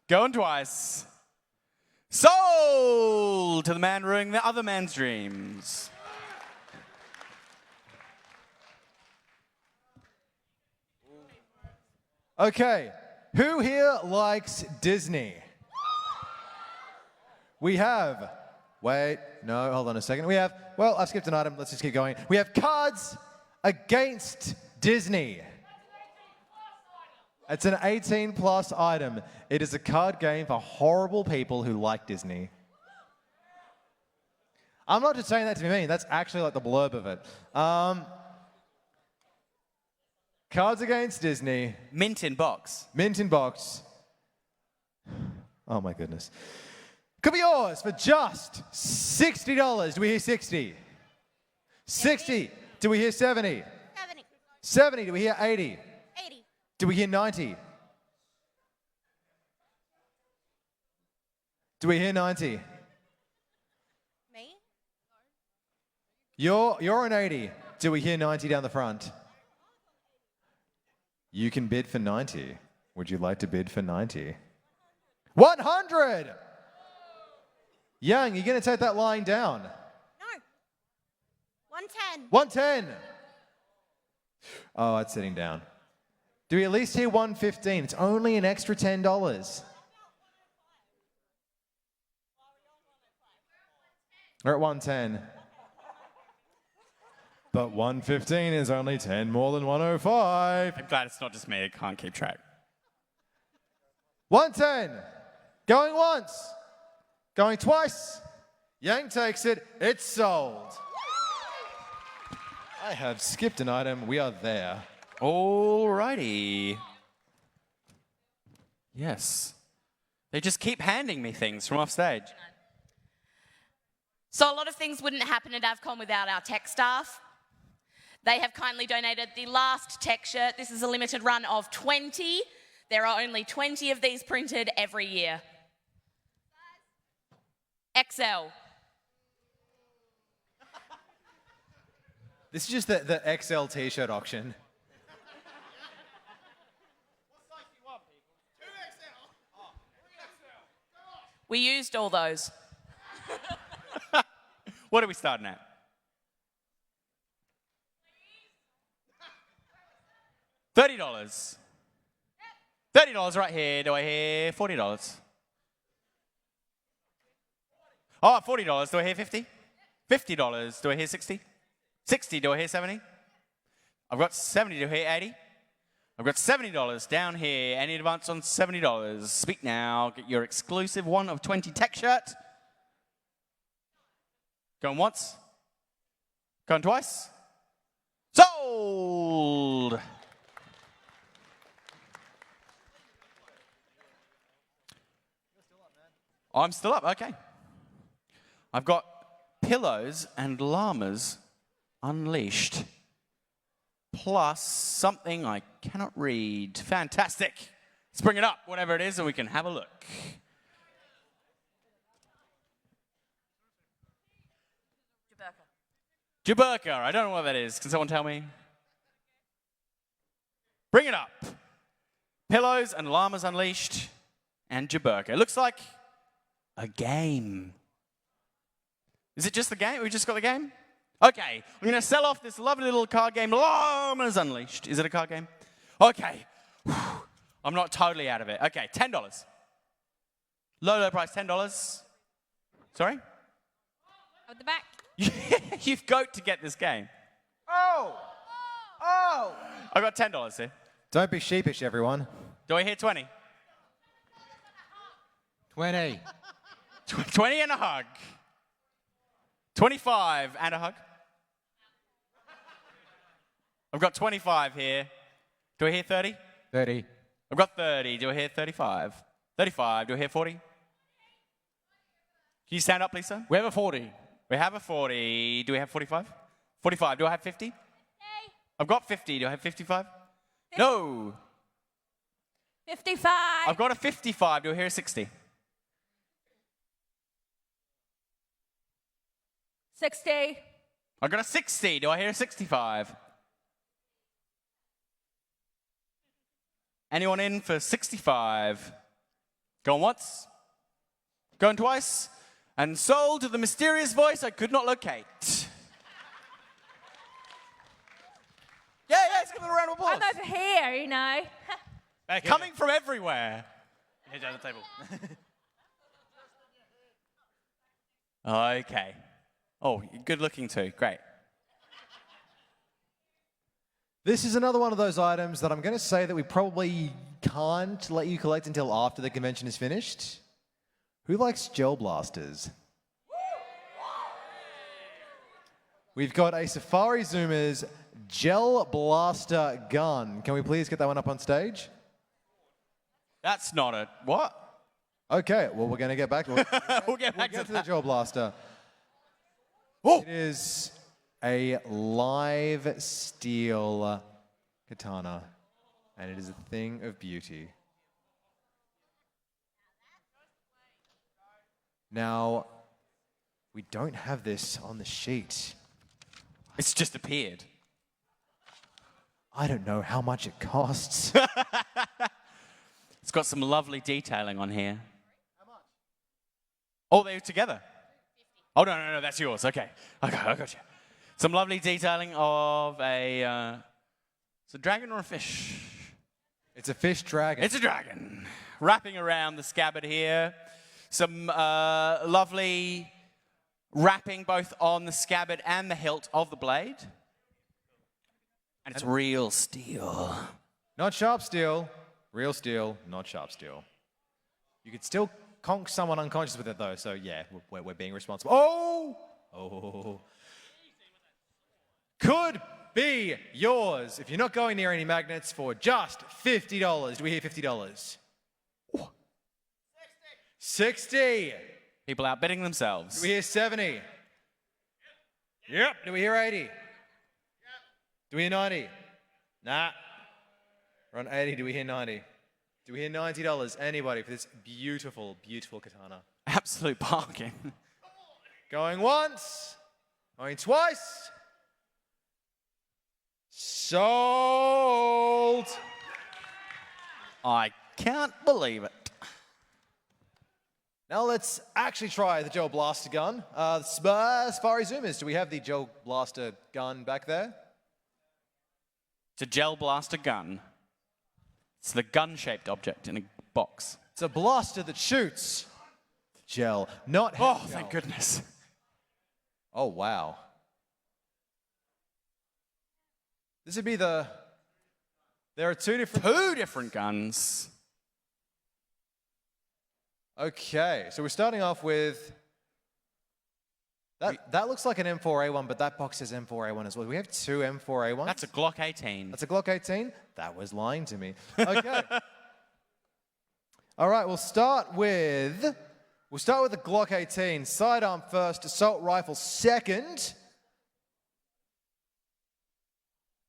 Going twice. Sold to the man ruining the other man's dreams. Okay, who here likes Disney? We have, wait, no, hold on a second. We have, well, I've skipped an item. Let's just keep going. We have Cards Against Disney. It's an 18+ item. It is a card game for horrible people who like Disney. I'm not just saying that to be mean. That's actually like the blurb of it. Cards Against Disney. Mint in box. Mint in box. Oh my goodness. Could be yours for just $60. Do we hear 60? 60. Do we hear 70? 70. 70. Do we hear 80? 80. Do we hear 90? Do we hear 90? Me? You're an 80. Do we hear 90 down the front? You can bid for 90. Would you like to bid for 90? 100! Young, you're going to take that line down. No. 110. 110. Oh, it's sitting down. Do we at least hear 115? It's only an extra $10. We're at 110. But 115 is only 10 more than 105. I'm glad it's not just me. I can't keep track. 110. Going once. Going twice. Yang takes it. It's sold. I have skipped an item. We are there. Alrighty. Yes. They just keep handing me things from off stage. So a lot of things wouldn't happen at AVCon without our tech staff. They have kindly donated the last tech shirt. This is a limited run of 20. There are only 20 of these printed every year. XL. This is just the XL t-shirt auction. We used all those. What are we starting at? $30. $30 right here. Do I hear $40? Oh, $40. Do I hear 50? $50. Do I hear 60? 60. Do I hear 70? I've got 70. Do I hear 80? I've got $70 down here. Any advance on $70? Speak now. Get your exclusive 1 of 20 tech shirt. Going once. Going twice. Sold! Oh, I'm still up. Okay. I've got pillows and llamas unleashed. Plus something I cannot read. Fantastic. Let's bring it up, whatever it is, and we can have a look. Jaburka. I don't know what that is. Can someone tell me? Bring it up. Pillows and llamas unleashed and Jaburka. It looks like a game. Is it just the game? We just got the game? Okay, I'm going to sell off this lovely little card game, Llamas Unleashed. Is it a card game? Okay. I'm not totally out of it. Okay, $10. Low price, $10. Sorry? At the back. You've got to get this game. Oh! Oh! I got $10 here. Don't be sheepish, everyone. Do I hear 20? 20. 20 and a hug. 25 and a hug. I've got 25 here. Do I hear 30? 30. I've got 30. Do I hear 35? 35. Do I hear 40? Can you stand up, please, sir? We have a 40. We have a 40. Do we have 45? 45. Do I have 50? I've got 50. Do I have 55? No. 55. I've got a 55. Do I hear a 60? 60. I've got a 60. Do I hear a 65? Anyone in for 65? Going once? Going twice? And sold to the mysterious voice I could not locate. Yeah, let's give it a round of applause. I'm over here, you know. Coming from everywhere. Head down the table. Okay. Oh, you're good looking too. Great. This is another one of those items that I'm going to say that we probably can't let you collect until after the convention is finished. Who likes gel blasters? We've got a Safari Zoomers gel blaster gun. Can we please get that one up on stage? That's not a what? Okay, well, we're going to get back to it. We'll get back to to the that. gel blaster. Oh. It is a live steel katana, and it is a thing of beauty. Now, we don't have this on the sheet. It's just appeared. I don't know how much it costs. It's got some lovely detailing on here. How much? Oh, they're together. 50. Oh, no, that's yours. Okay, I got you. Some lovely detailing of a, it's a dragon or a fish? It's a fish dragon. It's a dragon. Wrapping around the scabbard here. Some lovely wrapping both on the scabbard and the hilt of the blade. And it's real steel. Not sharp steel. Real steel, not sharp steel. You could still conk someone unconscious with it, though. So, yeah, we're being responsible. Oh! Oh. Could be yours if you're not going near any magnets for just $50. Do we hear $50? 60. People outbidding themselves. Do we hear 70? Yep. Do we hear 80? Do we hear 90? Nah. We're on 80. Do we hear 90? Do we hear $90? Anybody for this beautiful, beautiful katana? Absolute bargain. Going once. Going twice. Sold. I can't believe it. Now let's actually try the gel blaster gun. Safari Zoomers, do we have the gel blaster gun back there? It's a gel blaster gun. It's the gun-shaped object in a box. It's a blaster that shoots gel, not Oh, gel. thank goodness. Oh, wow. This would be the... There are two different guns. Okay, so we're starting off with... That looks like an M4A1, but that box says M4A1 as well. We have two M4A1s. That's a Glock 18. That's a Glock 18? That was lying to me. Okay. All right, we'll start with the Glock 18. Sidearm first, assault rifle second.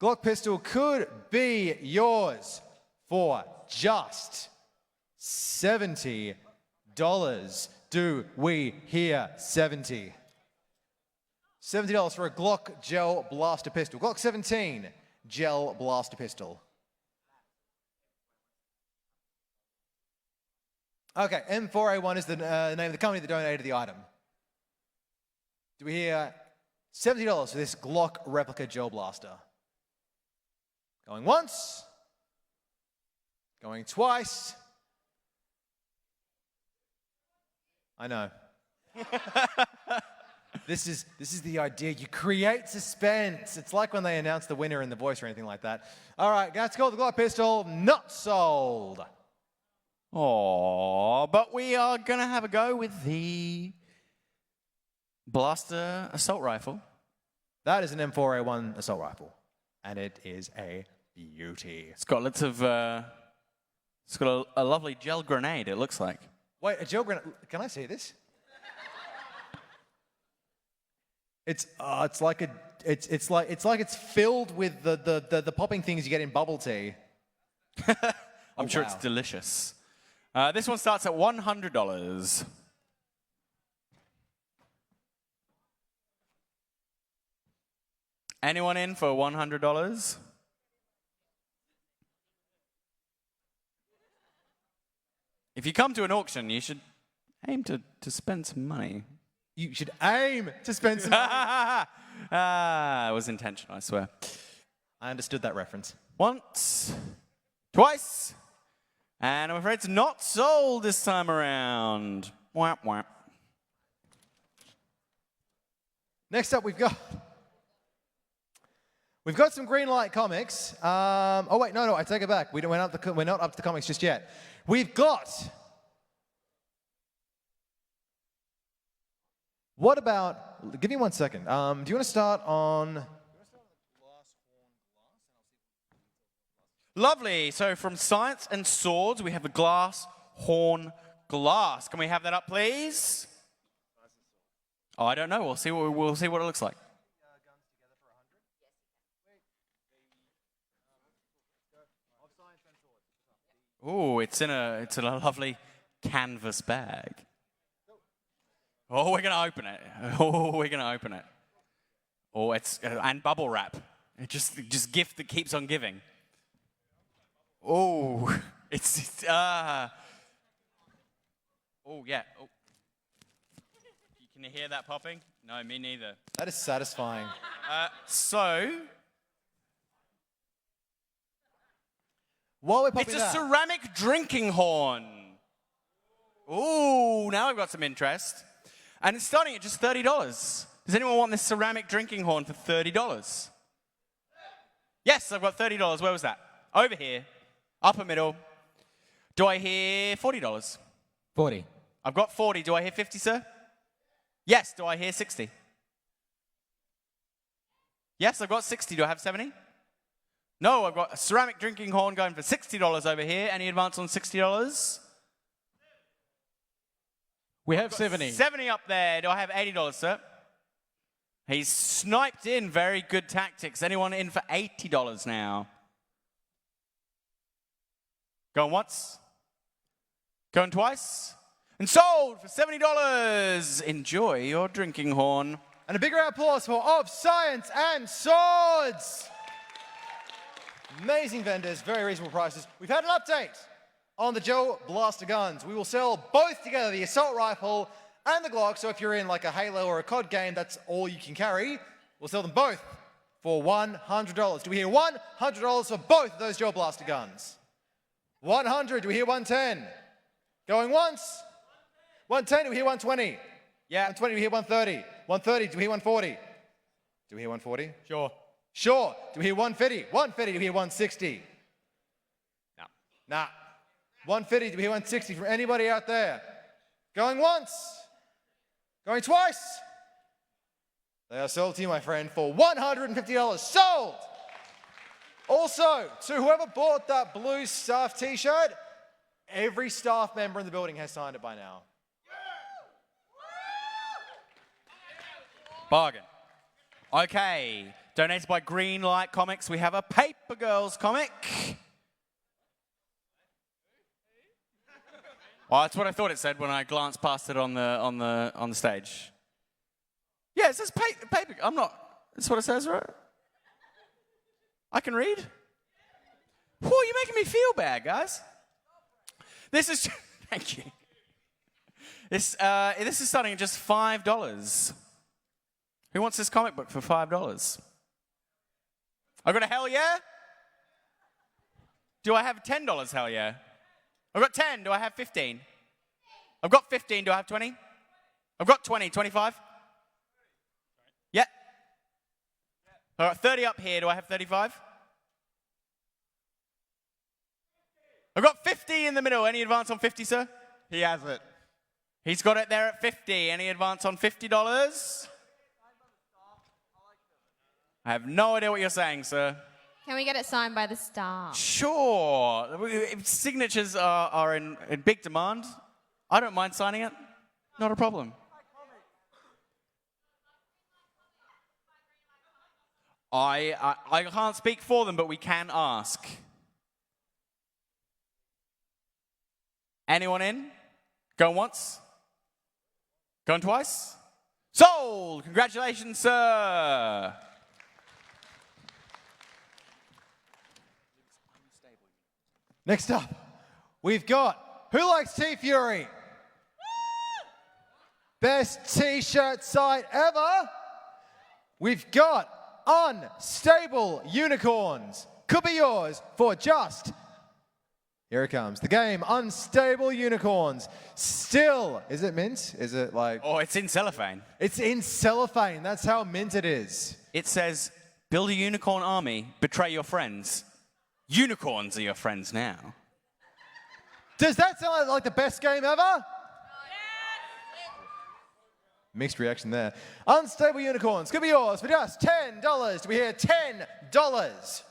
Glock pistol could be yours for just $70. Do we hear 70? $70 for a Glock gel blaster pistol. Glock 17 gel blaster pistol. Okay, M4A1 is the name of the company that donated the item. Do we hear $70 for this Glock replica gel blaster? Going once. Going twice. I know. This is the idea. You create suspense. It's like when they announce the winner in The Voice or anything like that. All right, let's call the Glock pistol not sold. Oh, but we are going to have a go with the blaster assault rifle. That is an M4A1 assault rifle, and it is a beauty. It's got lots of, it's got a lovely gel grenade, it looks like. Wait, a gel grenade? Can I see this? It's like it's filled with the popping things you get in bubble tea. I'm sure it's delicious. This one starts at $100. Anyone in for $100? If you come to an auction, you should aim to spend some money. You should aim to spend some money. It was intentional, I swear. I understood that reference. Once, twice, and I'm afraid it's not sold this time around. Whap, whap. Next up, we've got some Greenlight comics. Oh wait, no, I take it back. We're not up to the comics just yet. We've got. What about? Give me 1 second. Do you want to start on? Lovely. So from Science and Swords, we have a glass horn glass. Can we have that up, please? Oh, I don't know. We'll see what it looks like. Oh, it's in a lovely canvas bag. Oh, we're gonna open it. Oh, we're gonna open it. Oh, it's and bubble wrap. It just gift that keeps on giving. Oh, it's oh yeah. Oh. Can you hear that popping? No, me neither. That is satisfying. While we're popping it's a ceramic drinking horn. Ooh, now I've got some interest. And it's starting at just $30. Does anyone want this ceramic drinking horn for $30? Yes, I've got $30. Where was that? Over here. Upper middle. Do I hear $40? 40. I've got 40. Do I hear 50, sir? Yes. Do I hear 60? Yes, I've got 60. Do I have 70? No, I've got a ceramic drinking horn going for $60 over here. Any advance on $60? We have 70. 70 up there. Do I have $80, sir? He's sniped in. Very good tactics. Anyone in for $80 now? Going once. Going twice. And sold for $70. Enjoy your drinking horn. And a big round of applause for Of Science and Swords. Amazing vendors, very reasonable prices. We've had an update on the Gel Blaster guns. We will sell both together, the assault rifle and the Glock. So if you're in like a Halo or a COD game, that's all you can carry. We'll sell them both for $100. Do we hear $100 for both of those Gel Blaster guns? 100. Do we hear 110? Going once. 110. Do we hear 120? Yeah. 120. Do we hear 130? 130. Do we hear 140? Do we hear 140? Sure. Sure. Do we hear 150? 150. Do we hear 160? No. Nah. 150. Do we hear 160 from anybody out there? Going once. Going twice. They are sold to you, my friend, for $150. Sold! Also, to whoever bought that blue staff t-shirt, every staff member in the building has signed it by now. Bargain. Okay. Donated by Greenlight Comics, we have a Paper Girls comic. Well, that's what I thought it said when I glanced past it on the stage. Yeah, it says paper. I'm not. That's what it says, right? I can read. Whoa, you're making me feel bad, guys. This is. Thank you. This is starting at just $5. Who wants this comic book for $5? I got a hell yeah? Do I have $10 hell yeah? I've got 10. Do I have 15? I've got 15. Do I have 20? I've got 20. 25? Yeah. All right, 30 up here. Do I have 35? I've got 50 in the middle. Any advance on 50, sir? He has it. He's got it there at 50. Any advance on $50? I have no idea what you're saying, sir. Can we get it signed by the staff? Sure. If signatures are in big demand, I don't mind signing it. Not a problem. I can't speak for them, but we can ask. Anyone in? Going once? Going twice? Sold! Congratulations, sir. Next up, we've got Who Likes T-Fury? Best t-shirt site ever. We've got Unstable Unicorns. Could be yours for just, here it comes, the game Unstable Unicorns. Still, is it mint? Is it like? Oh, it's in cellophane. It's in cellophane, that's how mint it is. It says, build a unicorn army, betray your friends. Unicorns are your friends now. Does that sound like the best game ever? Mixed reaction there. Unstable Unicorns could be yours for just $10. Do we hear $10?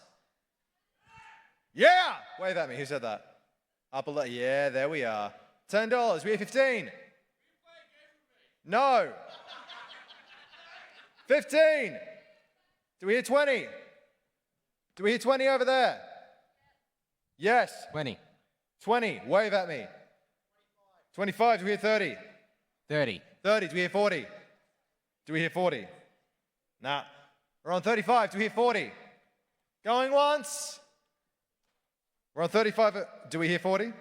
Yeah! Wave at me. Who said that? Up a lot. Yeah, there we are. $10. We hear 15. No. 15. Do we hear 20? Do we hear 20 over there? Yes. 20. 20. Wave at me. 25. Do we hear 30? 30. 30. Do we hear 40? Do we hear 40? Nah. We're on 35. Do we hear 40? Going once. We're on 35. Do we hear 40?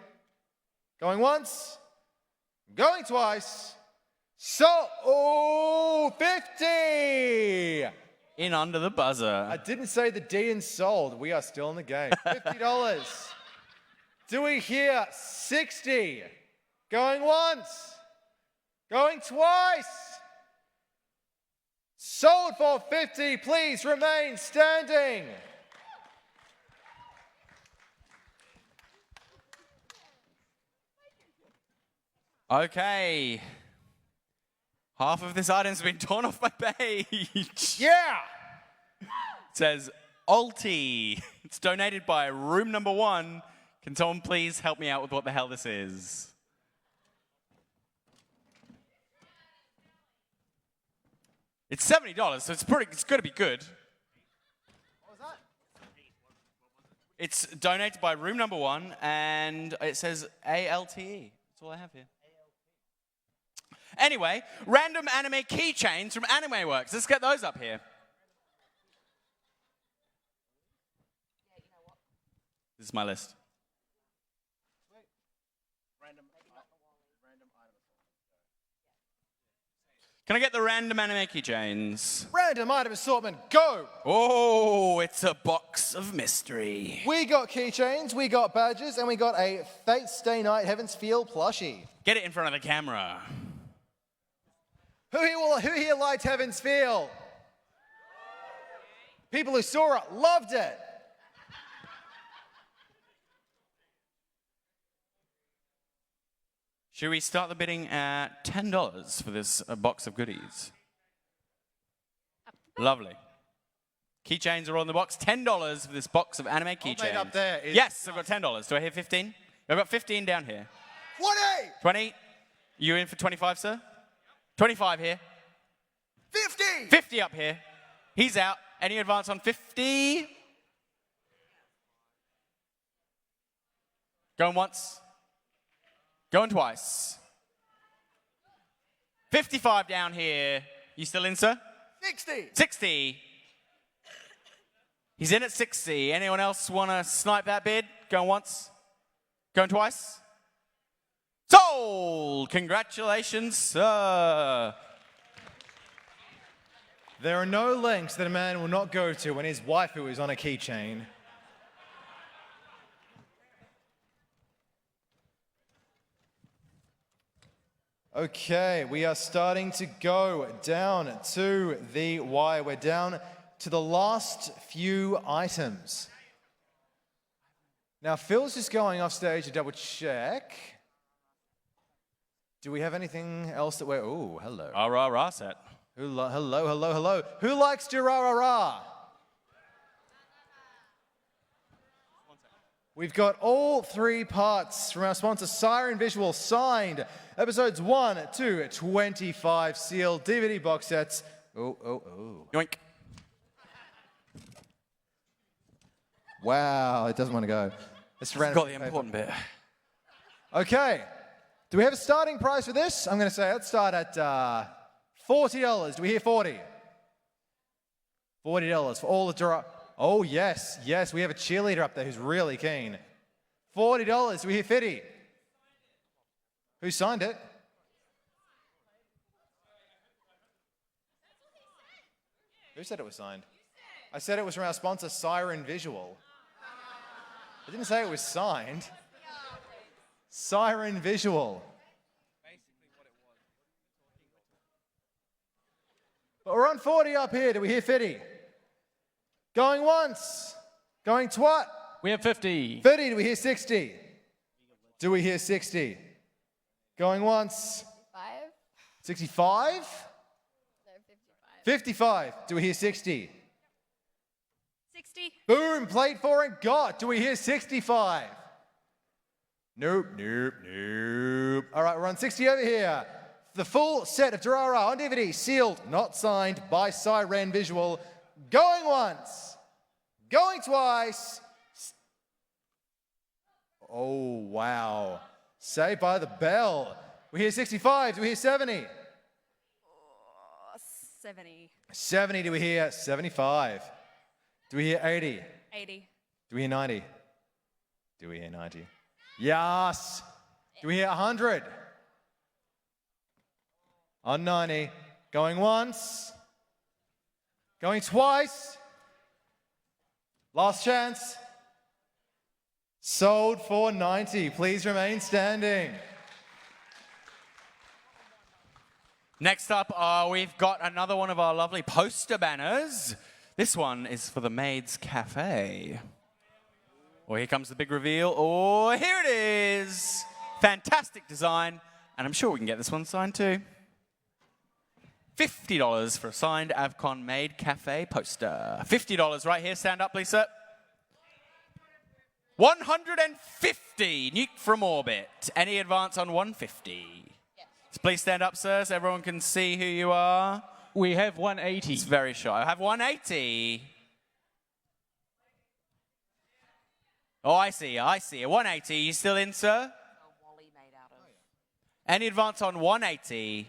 Going once. Going twice. So, oh, 50. In under the buzzer. I didn't say the D in sold. We are still in the game. $50. Do we hear 60? Going once. Going twice. Sold for 50. Please remain standing. Okay. Half of this item's been torn off my page. Yeah! It says Alti. It's donated by room number 1. Can someone please help me out with what the hell this is? It's $70, so it's got to be good. What was that? It's donated by room number 1, and it says ALTE. That's all I have here. Anyway, random anime keychains from Anime Works. Let's get those up here. This is my list. Can I get the random anime keychains? Random item assortment, go! Oh, it's a box of mystery. We got keychains, we got badges, and we got a Fate Stay Night Heaven's Feel plushie. Get it in front of the camera. Who here liked Heaven's Feel? People who saw it loved it. Should we start the bidding at $10 for this box of goodies? Lovely. Keychains are on the box. $10 for this box of anime keychains. made up there is- Yes, I've got $10. Do I hear 15? I've got 15 down here. 20! 20? You in for 25, sir? 25 here. 50! 50 up here. He's out. Any advance on 50? Going once. Going twice. 55 down here. You still in, sir? 60! 60. He's in at 60. Anyone else want to snipe that bid? Going once. Going twice. Sold! Congratulations, sir. There are no lengths that a man will not go to when his waifu is on a keychain. Okay, we are starting to go down to the wire. We're down to the last few items. Now, Phil's just going off stage to double check. Do we have anything else that we're... Oh, hello. Rah set. Hello. Who likes Durarara? We've got all 3 parts from our sponsor, Siren Visual, signed. Episodes 1 to 25 sealed DVD box sets. Oh. Yoink. Wow, it doesn't want to go. Let's run Got the important bit. Okay. Do we have a starting price for this? I'm going to say let's start at $40. Do we hear 40? $40 for all the Durarara. Oh, yes. We have a cheerleader up there who's really keen. $40. Do we hear 50? Who signed it? Who said it was signed? I said it was from our sponsor, Siren Visual. I didn't say it was signed. Siren Visual. But we're on 40 up here. Do we hear 50? Going once. Going twat. We have 50. 50. Do we hear 60? Do we hear 60? Going once. 65? No, 55. 55. Do we hear 60? 60. Boom. Played for and got. Do we hear 65? Nope. All right, we're on 60 over here. The full set of Durarara on DVD, sealed, not signed by Siren Visual. Going once. Going twice. Oh, wow. Saved by the bell. We hear 65. Do we hear 70? 70. 70. Do we hear 75? Do we hear 80? 80. Do we hear 90? Do we hear 90? Yes. Do we hear 100? On 90. Going once. Going twice. Last chance. Sold for 90. Please remain standing. Next up, we've got another one of our lovely poster banners. This one is for the Maids Cafe. Oh, here comes the big reveal. Oh, here it is. Fantastic design. And I'm sure we can get this one signed too. $50 for a signed AVCon made cafe poster. $50 right here. Stand up, please, sir. 150. Nuke from orbit. Any advance on 150? Yes. Please stand up, sir, so everyone can see who you are. We have 180. It's very shy. I have 180. Oh, I see. A 180. You still in, sir? Any advance on 180?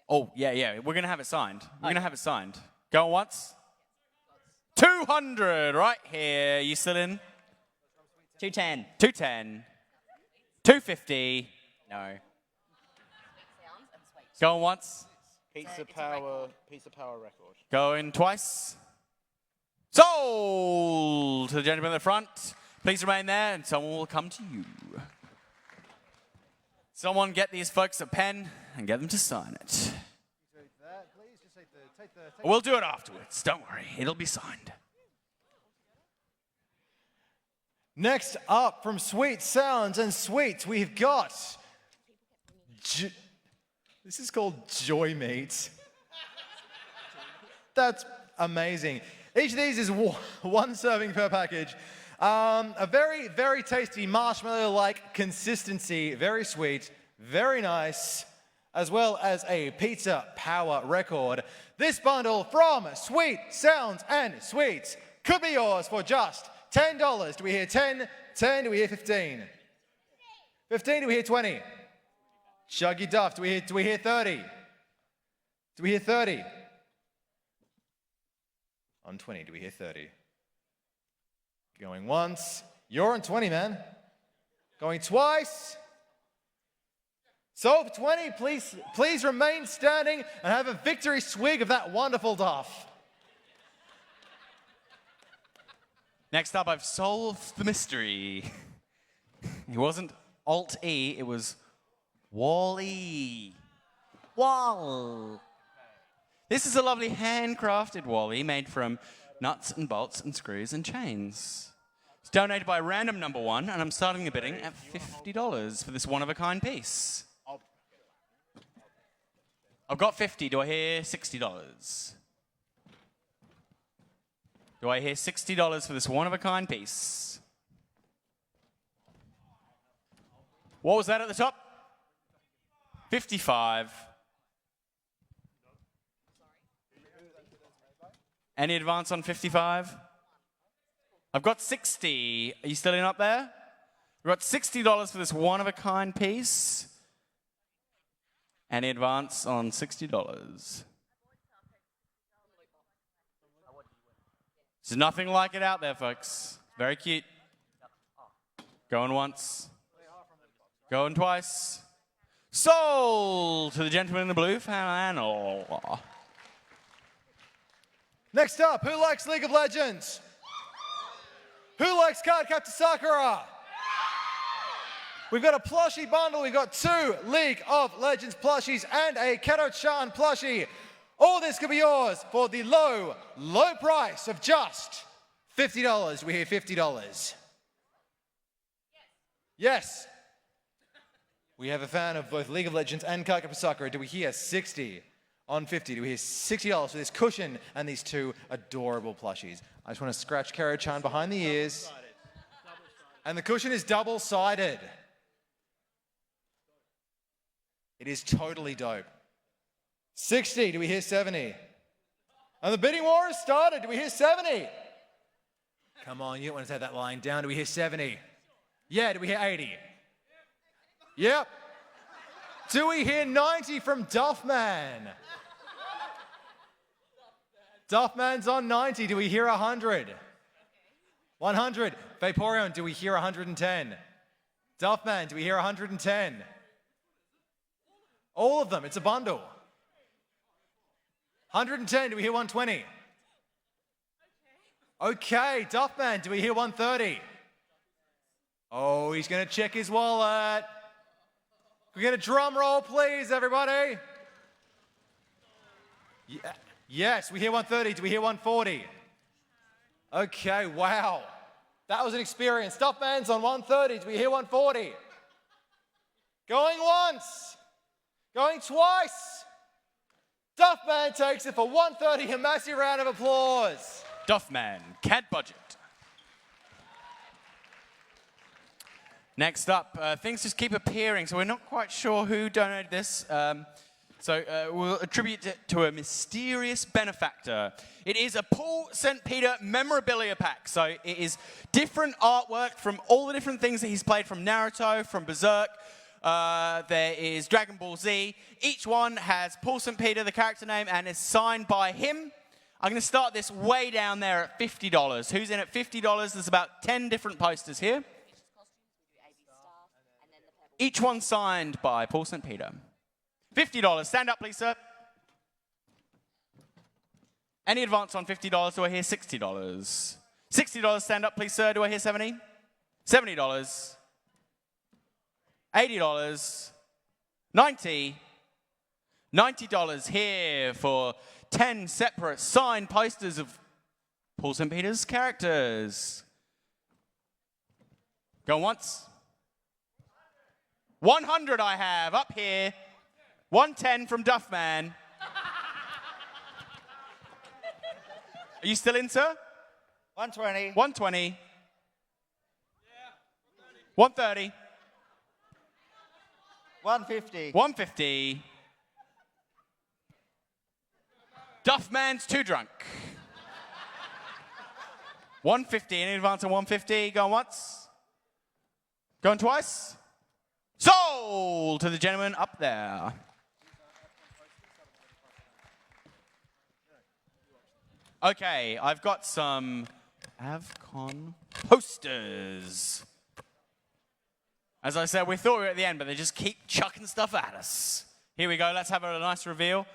Oh, yeah. We're going to have it signed. We're going to have it signed. Going once? 200 right here. You still in? 210. 210. 250. No. Going once? Pizza Power record. Going twice? Sold! To the gentleman at the front. Please remain there and someone will come to you. Someone get these folks a pen and get them to sign it. We'll do it afterwards. Don't worry. It'll be signed. Next up from Sweet Sounds and Sweets, we've got... This is called Joy Meat. That's amazing. Each of these is one serving per package. A very, very tasty marshmallow-like consistency. Very sweet, very nice, as well as a pizza power record. This bundle from Sweet Sounds and Sweets could be yours for just $10. Do we hear 10? 10, do we hear 15? 15, do we hear 20? Shuggy Duff, do we hear 30? Do we hear 30? On 20, do we hear 30? Going once. You're on 20, man. Going twice. So for 20, please remain standing and have a victory swig of that wonderful Duff. Next up, I've solved the mystery. It wasn't Alt-E, it was Wall-E. Wall. This is a lovely handcrafted Wall-E made from nuts and bolts and screws and chains. It's donated by random number one, and I'm starting the bidding at $50 for this one-of-a-kind piece. I've got 50. Do I hear $60? Do I hear $60 for this one-of-a-kind piece? What was that at the top? 55. Any advance on 55? I've got 60. Are you still in up there? We've got $60 for this one-of-a-kind piece. Any advance on $60? There's nothing like it out there, folks. Very cute. Going once. Going twice. Sold to the gentleman in the blue flannel. Next up, who likes League of Legends? Who likes Cardcaptor Sakura? We've got a plushie bundle. We've got 2 League of Legends plushies and a Keto-chan plushie. All this could be yours for the low, low price of just $50. We hear $50. Yes. We have a fan of both League of Legends and Cardcaptor Sakura. Do we hear 60 on 50? Do we hear $60 for this cushion and these 2 adorable plushies? I just want to scratch Kero-chan behind the ears. And the cushion is double-sided. It is totally dope. 60, do we hear 70? And the bidding war has started. Do we hear 70? Come on, you don't want to take that line down. Do we hear 70? Yeah, do we hear 80? Yep. Do we hear 90 from Duffman? Duffman's on 90. Do we hear 100? 100. Vaporeon, do we hear 110? Duffman, do we hear 110? All of them. It's a bundle. 110. Do we hear 120? Okay. Duffman, do we hear 130? Oh, he's going to check his wallet. Can we get a drum roll, please, everybody? Yeah. Yes, we hear 130. Do we hear 140? Okay, wow. That was an experience. Stuffman's on 130. Do we hear 140? Going once. Going twice. Duffman takes it for 130. A massive round of applause. Duffman, CAD budget. Next up, things just keep appearing, so we're not quite sure who donated this. So we'll attribute it to a mysterious benefactor. It is a Paul St. Peter memorabilia pack. So it is different artwork from all the different things that he's played, from Naruto, from Berserk. There is Dragon Ball Z. Each one has Paul St. Peter, the character name, and is signed by him. I'm going to start this way down there at $50. Who's in at $50? There's about 10 different posters here. Each one signed by Paul St. Peter. $50. Stand up, please, sir. Any advance on $50? Do I hear $60? $60. Stand up, please, sir. Do I hear 70? $70. $80. $90 here for 10 separate signed posters of Paul St. Peter's characters. Going once. 100 I have up here. 110 from Duffman. Are you still in, sir? 120. 120. 130. 150. 150. Duffman's too drunk. 150. Any advance on 150? Going once. Going twice. Sold to the gentleman up there. Okay, I've got some AVCon posters. As I said, we thought we were at the end, but they just keep chucking stuff at us. Here we go. Let's have a nice reveal.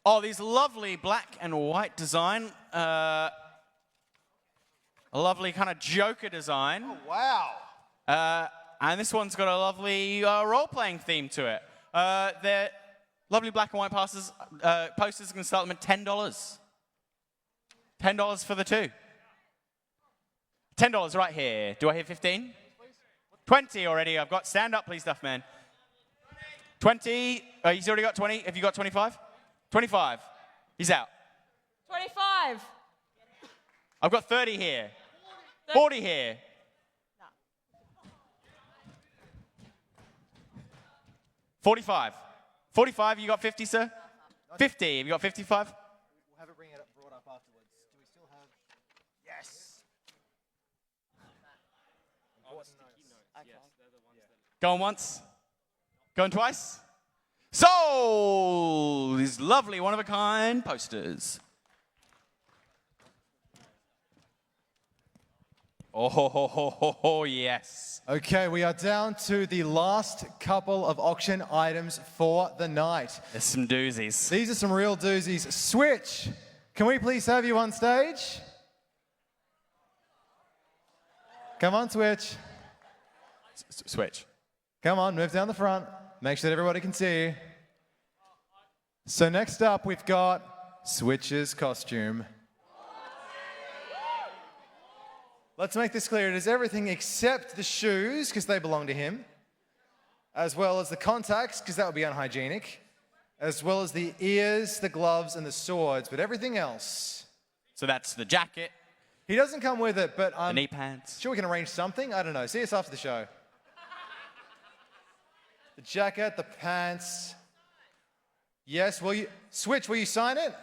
Oh, these lovely black and white design. A lovely kind of Joker design. Oh, wow. And this one's got a lovely role-playing theme to it. They're lovely black and white posters. Posters can start them at $10. $10 for the two. $10 right here. Do I hear 15? 20 already. I've got. Stand up, please, Duffman. 20. He's already got 20. Have you got 25? 25. He's out. 25. I've got 30 here. 40 here. 45. 45, you got 50, sir? 50, have you got 55? We'll have it brought up afterwards. Do we still have... Yes! Going once? Going twice? Sold! These lovely one-of-a-kind posters. Oh, yes. Okay, we are down to the last couple of auction items for the night. There's some doozies. These are some real doozies. Switch, can we please have you on stage? Come on, Switch. Switch. Come on, move down the front. Make sure that everybody can see you. So next up, we've got Switch's costume. Let's make this clear. It is everything except the shoes, because they belong to him, as well as the contacts, because that would be unhygienic, as well as the ears, the gloves, and the swords, but everything else. So that's the jacket. He doesn't come with it, but the knee pants. Sure we can arrange something? I don't know. See us after the show. The jacket, the pants. Yes, will you... Switch, will you sign it?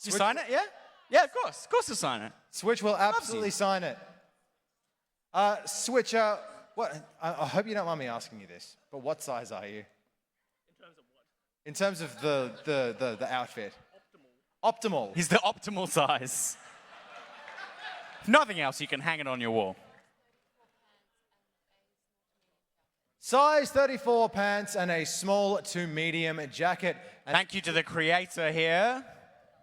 You sign it, yeah? Yeah, of course. Of course we'll sign it. Switch will absolutely sign it. Switch, what? I hope you don't mind me asking you this, but what size are you? In terms of what? In terms of the outfit. Optimal. He's the optimal size. If nothing else, you can hang it on your wall. Size 34 pants and a small to medium jacket. And thank you to the creator here.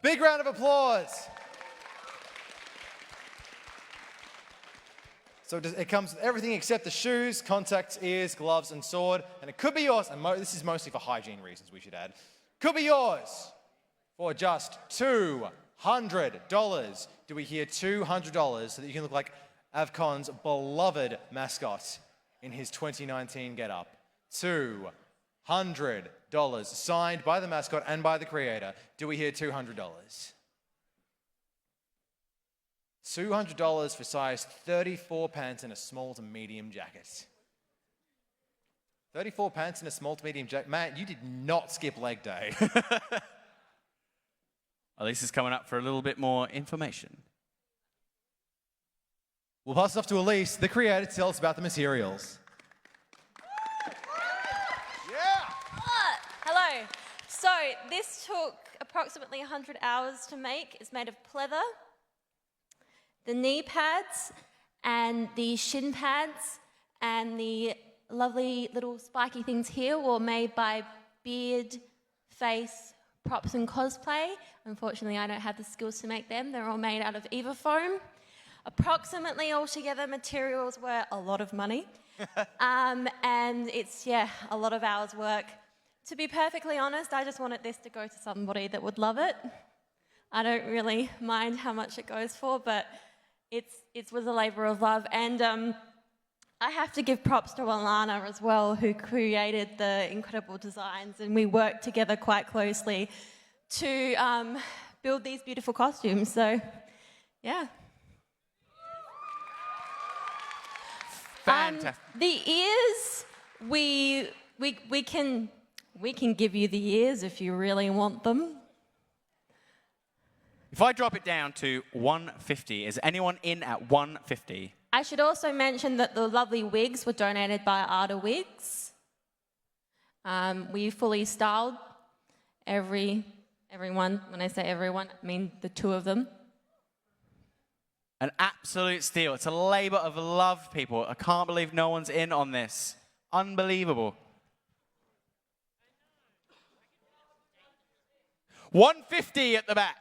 Big round of applause. So it comes with everything except the shoes, contacts, ears, gloves, and sword. And it could be yours, and this is mostly for hygiene reasons, we should add. Could be yours for just $200. $200? Do we hear $200 so that you can look like AVCon's beloved mascot in his 2019 getup? $200 signed by the mascot and by the creator. Do we hear $200? $200 for size 34 pants and a small to medium jacket. 34 pants and a small to medium jacket. Matt, you did not skip leg day. Elise is coming up for a little bit more information. We'll pass it off to Elise, the creator, to tell us about the materials. Hello. So this took approximately 100 hours to make. It's made of pleather. The knee pads and the shin pads and the lovely little spiky things here were made by Beard, Face, Props and Cosplay. Unfortunately, I don't have the skills to make them. They're all made out of AVCon. Approximately altogether, materials were a lot of money. And it's, a lot of hours work. To be perfectly honest, I just wanted this to go to somebody that would love it. I don't really mind how much it goes for, but it was a labour of love. And I have to give props to Alana as well, who created the incredible designs, and we worked together quite closely to build these beautiful costumes. So, yeah. Fantastic. The ears, we can give you the ears if you really want them. If I drop it down to 150, is anyone in at 150? I should also mention that the lovely wigs were donated by Arda Wigs. We fully styled everyone. When I say everyone, I mean the two of them. An absolute steal. It's a labour of love, people. I can't believe no one's in on this. Unbelievable. 150 at the back.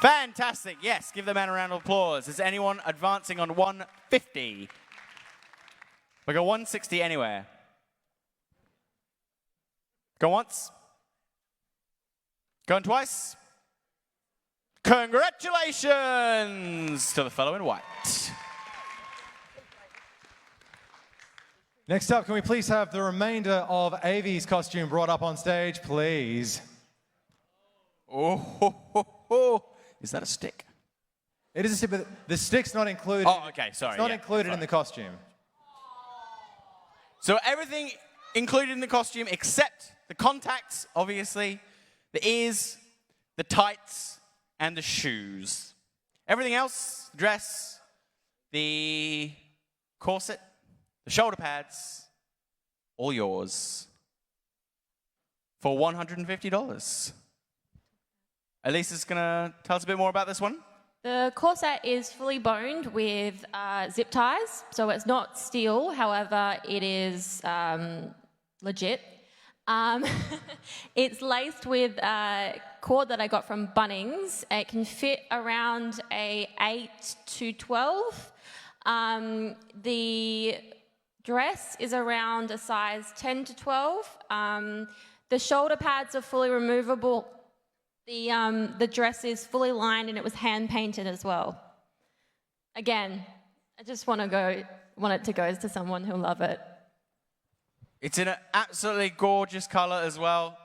Fantastic. Yes, give the man a round of applause. Is anyone advancing on 150? We go 160 anywhere. Go once. Going twice. Congratulations to the fellow in white. Next up, can we please have the remainder of Avi's costume brought up on stage, please? Oh, is that a stick? It is a stick, but the stick's not included. Oh, okay, sorry. It's not included in the costume. So everything included in the costume except the contacts, obviously, the ears, the tights, and the shoes. Everything else, the dress, the corset, the shoulder pads, all yours for $150. Elise is going to tell us a bit more about this one. The corset is fully boned with zip ties, so it's not steel. However, it is legit. It's laced with cord that I got from Bunnings. It can fit around a 8 to 12. The dress is around a size 10 to 12. The shoulder pads are fully removable. The dress is fully lined and it was hand painted as well. Again, I just want it to go to someone who'll love it. It's in an absolutely gorgeous color as well.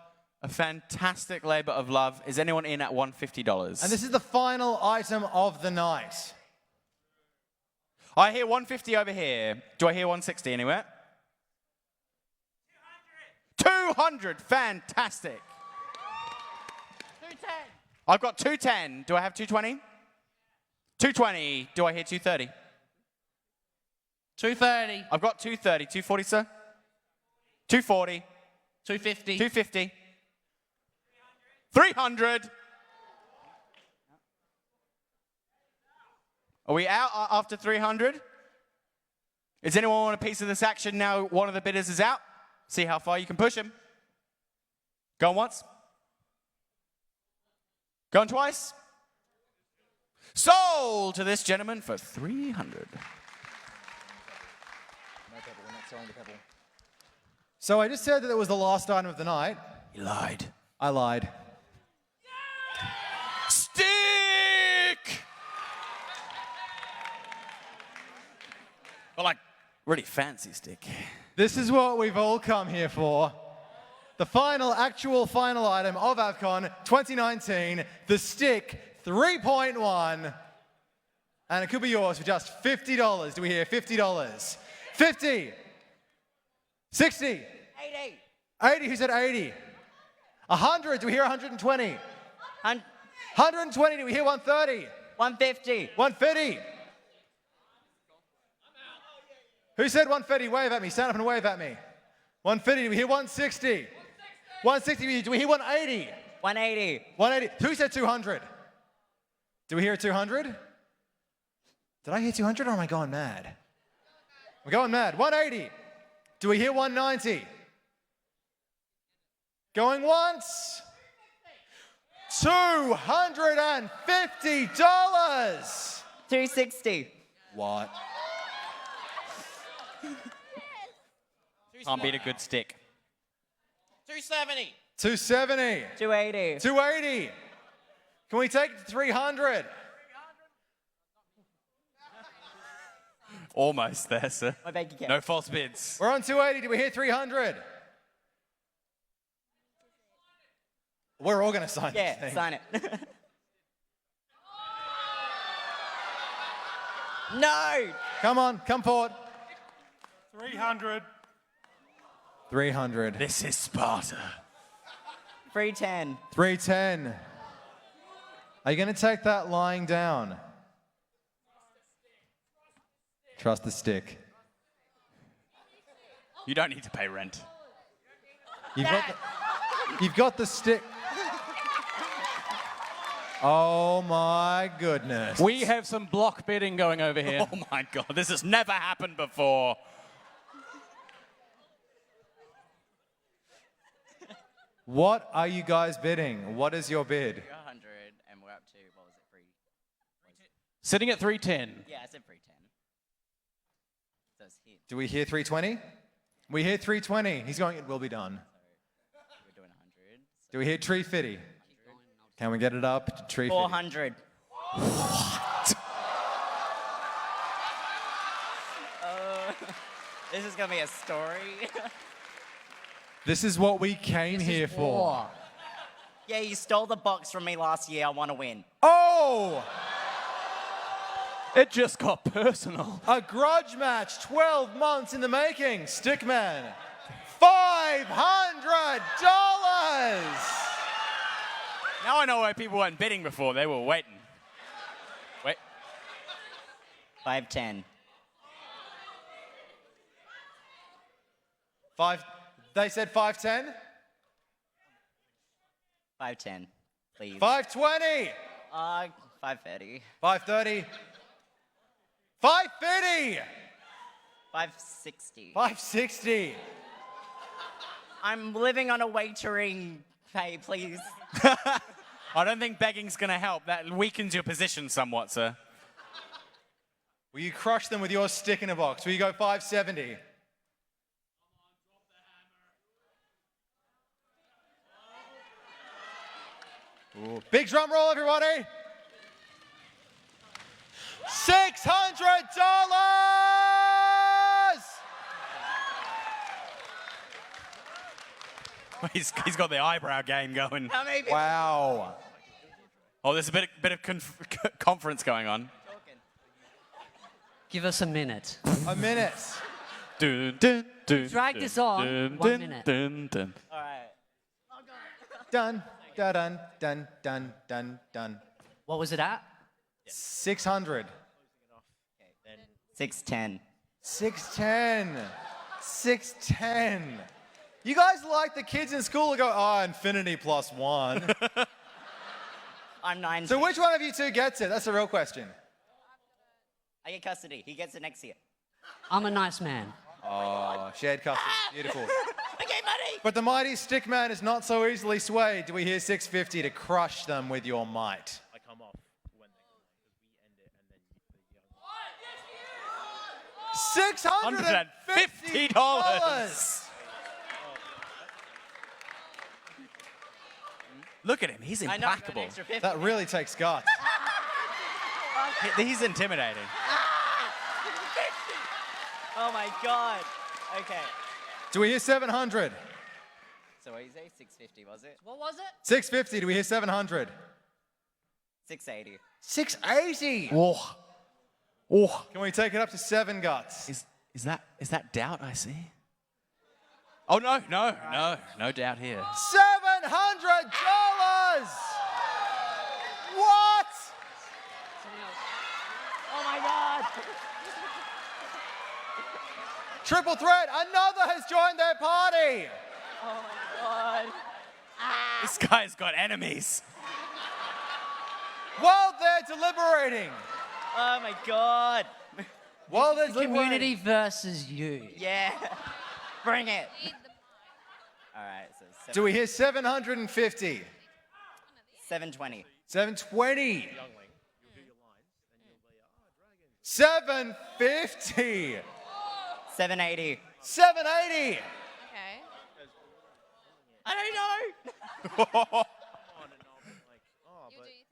A fantastic labor of love. Is anyone in at $150? And this is the final item of the night. I hear 150 over here. Do I hear 160 anywhere? 200. Fantastic. 210. I've got 210. Do I have 220? 220. Do I hear 230? 230. I've got 230. 240, sir? 240. 250. 250. 300. Are we out after 300? Does anyone want a piece of this action now one of the bidders is out? See how far you can push him. Going once. Going twice. Sold to this gentleman for 300. No pebble, we're not selling the pebble. So I just said that it was the last item of the night. You lied. I lied. Well, like, really fancy stick. This is what we've all come here for. The actual final item of AVCon 2019, the stick 3.1. And it could be yours for just $50. Do we hear $50? 50. 60. 80. 80, who said 80? 100, do we hear 120? 120, do we hear 130? 150. 150. Who said 150? Wave at me, stand up and wave at me. 150, do we hear 160? 160, do we hear 180? 180. 180, who said 200? Do we hear 200? Did I hear 200 or am I going mad? I'm going mad. 180. Do we hear 190? Going once. $250. 260. What? Can't beat a good stick. 270. 270. 280. 280. Can we take it to 300? Almost there, sir. I beg your pardon. No false bids. We're on 280. Do we hear 300? We're all going to sign this Yeah, thing. sign it. No! Come on, come forward. 300. 300. This is Sparta. 310. 310. Are you going to take that lying down? Trust the stick. You don't need to pay rent. You've got the stick. Oh my goodness. We have some block bidding going over here. Oh my God, this has never happened before. What are you guys bidding? What is your bid? 100, and we're up to, what was it, 3? Sitting at 310. Yeah, I said 310. So it's hit. Do we hear 320? We hear 320. He's going, it will be done. We're doing 100. Do we hear 350? Can we get it up to 350? 400. This is going to be a story. This is what we came here for. Yeah, you stole the box from me last year. I want to win. Oh! It just got personal. A grudge match, 12 months in the making. Stickman, $500! Now I know why people weren't bidding before. They were waiting. Wait. 510. They said 510? 510, please. 520! 530. 530. 550! 560. 560. I'm living on a waitering pay, please. I don't think begging's going to help. That weakens your position somewhat, sir. Will you crush them with your stick in a box? Will you go 570? Ooh. Big drum roll, everybody! $600! He's got the eyebrow game going. How many people? Wow. Oh, there's a bit of conference going on. Give us a minute. A minute. Drag this on. 1 minute. All right. Done. Dun, dun, dun, dun, dun. What was it at? 600. 610. 610. 610. You guys like the kids in school who go, oh, infinity plus 1. I'm 9. So which one of you two gets it? That's the real question. I get custody. He gets it next year. I'm a nice man. Oh, shared custody. Beautiful. Okay, money. But the mighty Stickman is not so easily swayed. Do we hear 650 to crush them with your might? I come off when we end it and then $650. Look at him. He's I know, I got an implacable. extra 50. That really takes guts. He's intimidating. Oh my god. Okay. Do we hear 700? So what did you say? 650 was it? What was it? 650. Do we hear 700? 680. 680. Oh. Oh. Can we take it up to 7 guts? Is that doubt I see? Oh no, no doubt here. $700. What? Oh my god. Triple threat. Another has joined their party. Oh my god. This guy's got enemies. While they're deliberating. Oh my god. While they're Community versus you. Yeah. Bring it. All right. So Do we hear 750? 720. 720. 750. 780. 780. Okay. I don't know.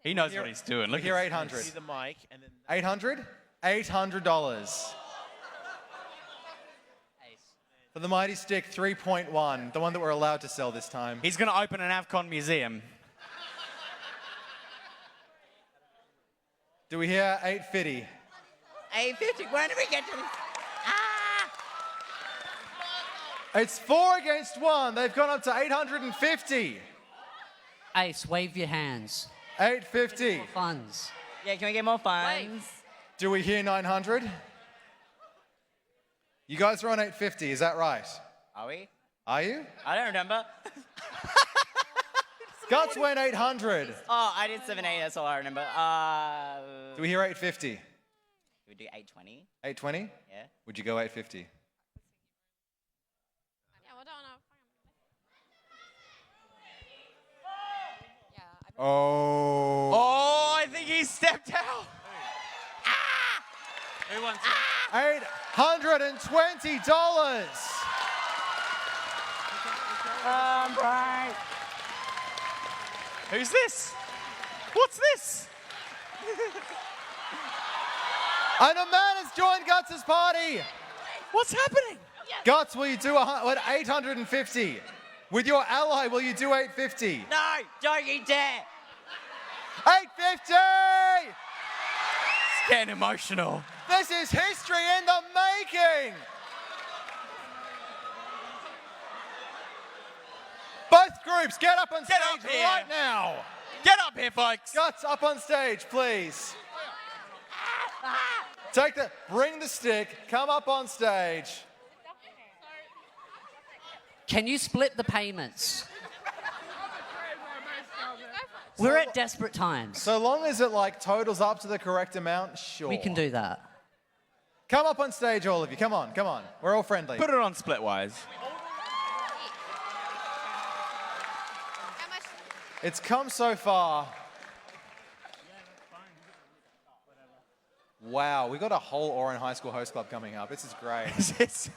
He knows what he's doing. Look Here, at 800. See the mic and then 800? $800. For the Mighty Stick 3.1, the one that we're allowed to sell this time. He's going to open an AVCon museum. Do we hear 850? 850. When do we get to this? It's 4 against 1. They've gone up to 850. Ace, wave your hands. 850. Funds. Yeah, can we get more funds? Do we hear 900? You guys are on 850, is that right? Are we? Are you? I don't remember. Guts went 800. Oh, I did 780. That's all I remember. Do we hear 850? We do 820. 820? Yeah. Would you go 850? Yeah, we don't know. Yeah. Oh. Oh, I think he stepped out. Who wants $820. Right. Who's this? What's this? And a man has joined Guts' party. What's happening? Guts, will you do 850? With your ally, will you do 850? No, don't you dare. 850! It's getting emotional. This is history in the making. Both groups, get up on Get stage up here. right now. Get up here, folks. Guts, up on stage, please. Bring the stick, come up on stage. Can you split the payments? We're at desperate times. So long as it totals up to the correct amount, sure. We can do that. Come up on stage, all of you. Come on, come on. We're all friendly. Put it on Splitwise. How much? It's come so far. Wow, we got a whole Oran High School Host Club coming up. This is great. It's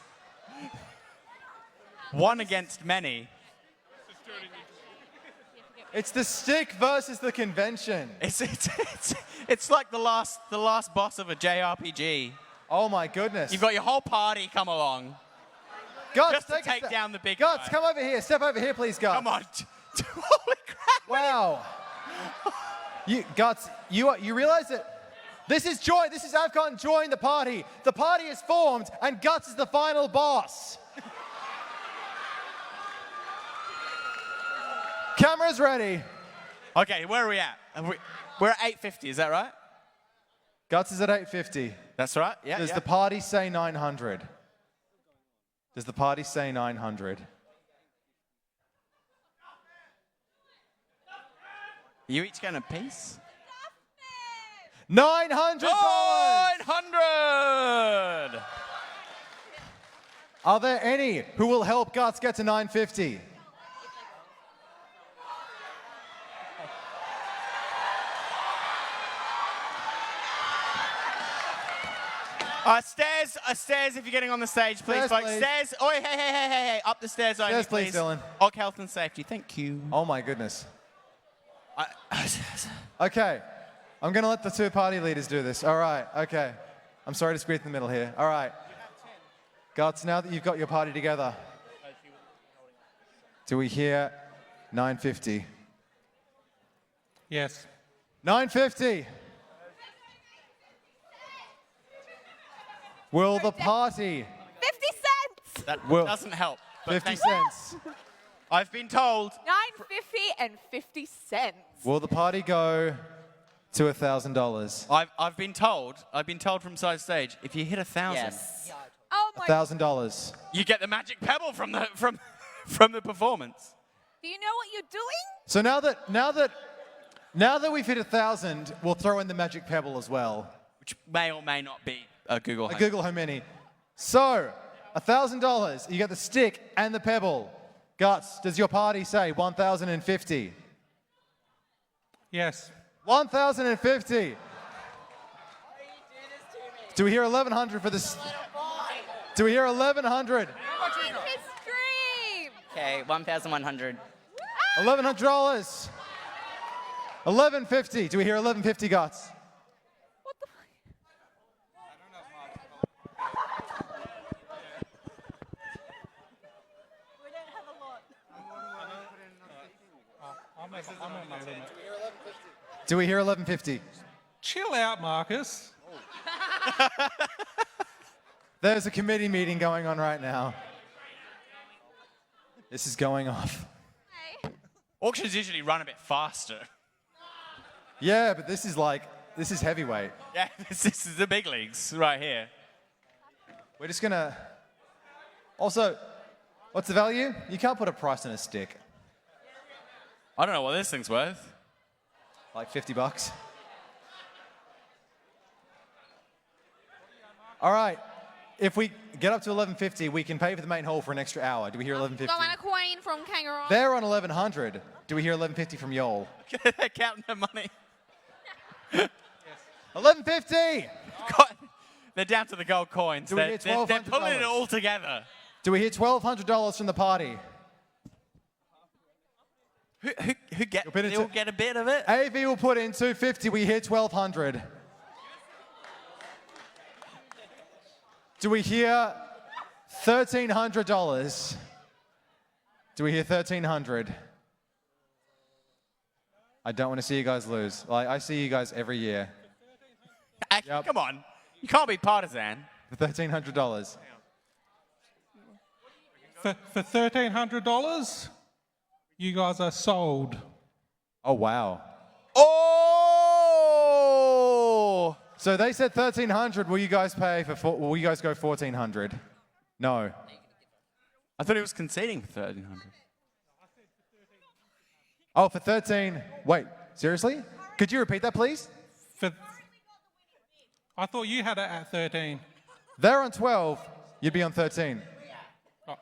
one against many. It's the stick versus the convention. It's like the last boss of a JRPG. Oh my goodness. You've got your whole party come along. Guts, just to take down the big Guts, guy. come over here. Step over here, please, Guts. Come on. Holy crap. Wow. Guts, you realize that this is AVCon, join the party. The party is formed and Guts is the final boss. Cameras ready. Okay, where are we at? We're at 850, is that right? Guts is at 850. That's right, yeah. Does the party say 900? Does the party say 900? You each getting a piece? $900! 900! Are there any who will help Guts get to 950? Stairs if you're getting on the stage, please, Stairs, folks. please. Stairs. Oh, hey. Up the stairs only, Stairs, please, Dylan. Og health and safety, thank you. Oh my goodness. Okay, I'm gonna let the two party leaders do this. All right, okay. I'm sorry to squeeze in the middle here. All right. Guts, now that you've got your party together, do we hear 950? Yes. 950. Will the party 50 cents. That Well, doesn't help. but 50 thank you. cents? I've been told. 950 and 50 cents. Will the party go to $1,000? I've been told from side stage, if you hit 1,000, Yes. Oh my. $1,000. you get the magic pebble from the performance. Do you know what you're doing? So now that we've hit 1,000, we'll throw in the magic pebble as well. Which may or may not be a Google A Home. Google Home Mini. So, $1,000, you get the stick and the pebble. Guts, does your party say 1,050? Yes. 1,050. Do we hear 1,100 for this? Do we hear 1,100? His dream. Okay, 1,100. $1,100. 1,150. Do we hear 1,150, Guts? What the? I'm at my limit. Do we hear 1,150? Chill out, Marcus. There's a committee meeting going on right now. This is going off. Auctions usually run a bit faster. Yeah, but this is heavyweight. Yeah, this is the big leagues right here. We're just gonna. Also, what's the value? You can't put a price on a stick. I don't know what this thing's worth. Like $50. All right. If we get up to 1,150, we can pay for the main hall for an extra hour. Do we hear 1,150? Going a coin from Kangaroo. They're on 1,100. Do we hear 1,150 from Yol? They're counting their money. 1,150. God, they're down to the gold coins. Do we They're, hit they're pulling it $1,200? all together. Do we hear $1,200 from the party? Who get? bid They into- all get a bit of it. AV will put in 250. We hear 1,200. Do we hear $1,300? Do we hear 1,300? I don't want to see you guys lose. Like, I see you guys every year. Yep. Come on, you can't be partisan. For $1,300. For $1,300, you guys are sold. Oh, wow. Oh! So they said 1,300. Will you guys pay for? Will you guys go 1,400? No. I thought he was conceding for 1,300. Oh, for 13. Wait, seriously? Could you repeat that, please? I thought you had it at 13. They're on 12. You'd be on 13. Oh.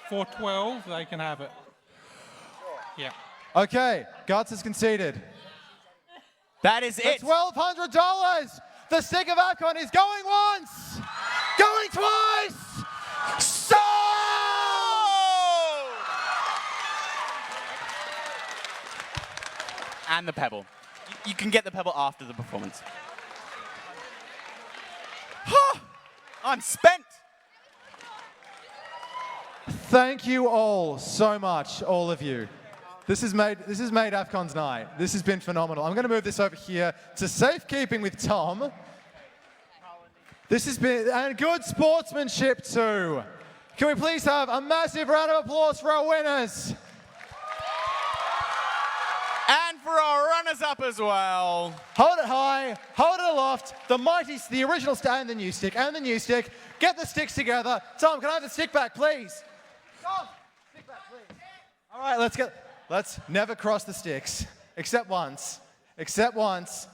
For 12, they can have it. Yeah. Okay, Guts has conceded. That is it. $1,200. The stick of AVCon is going once, going twice. Sold! And the pebble. You can get the pebble after the performance. I'm spent. Thank you all so much, all of you. This has made AVCon's night. This has been phenomenal. I'm going to move this over here to safekeeping with Tom. This has been, and good sportsmanship too. Can we please have a massive round of applause for our winners? And for our runners-up as well. Hold it high, hold it aloft. The mighty, the original stick and the new stick, and the new stick. Get the sticks together. Tom, can I have the stick back, please? Tom, stick back, please. All right, let's never cross the sticks. Except once. Except once.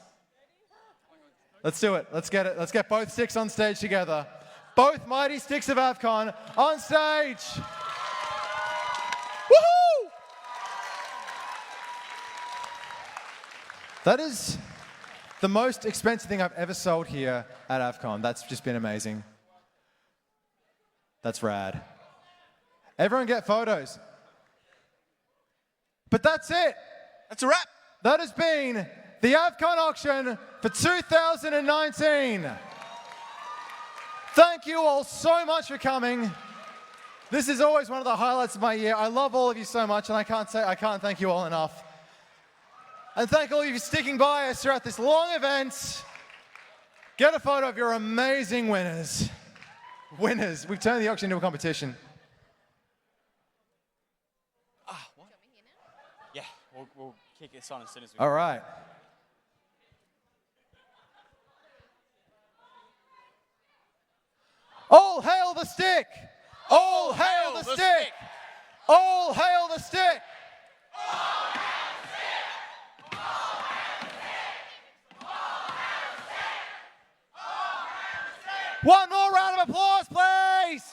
Let's do it. Let's get it. Let's get both sticks on stage together. Both mighty sticks of AVCon on stage. Woohoo! That is the most expensive thing I've ever sold here at AVCon. That's just been amazing. That's rad. Everyone get photos. But that's it. That's a wrap. That has been the AVCon auction for 2019. Thank you all so much for coming. This is always one of the highlights of my year. I love all of you so much, and I can't thank you all enough. And thank all of you for sticking by us throughout this long event. Get a photo of your amazing winners. Winners. We've turned the auction into a competition. What? Yeah, we'll kick this on as soon as we All right. All hail the stick! All hail the stick! All hail the stick! One more round of applause, please!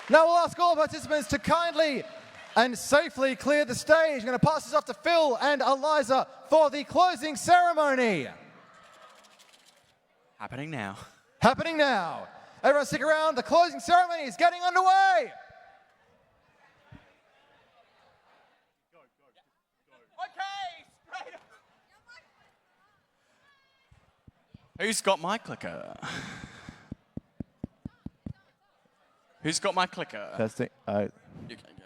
Now we'll ask all participants to kindly and safely clear the stage. I'm going to pass this off to Phil and Eliza for the closing ceremony. Happening now. Happening now. Everyone stick around. The closing ceremony is getting underway. Who's got my clicker? Who's got my clicker? Testing. You can go.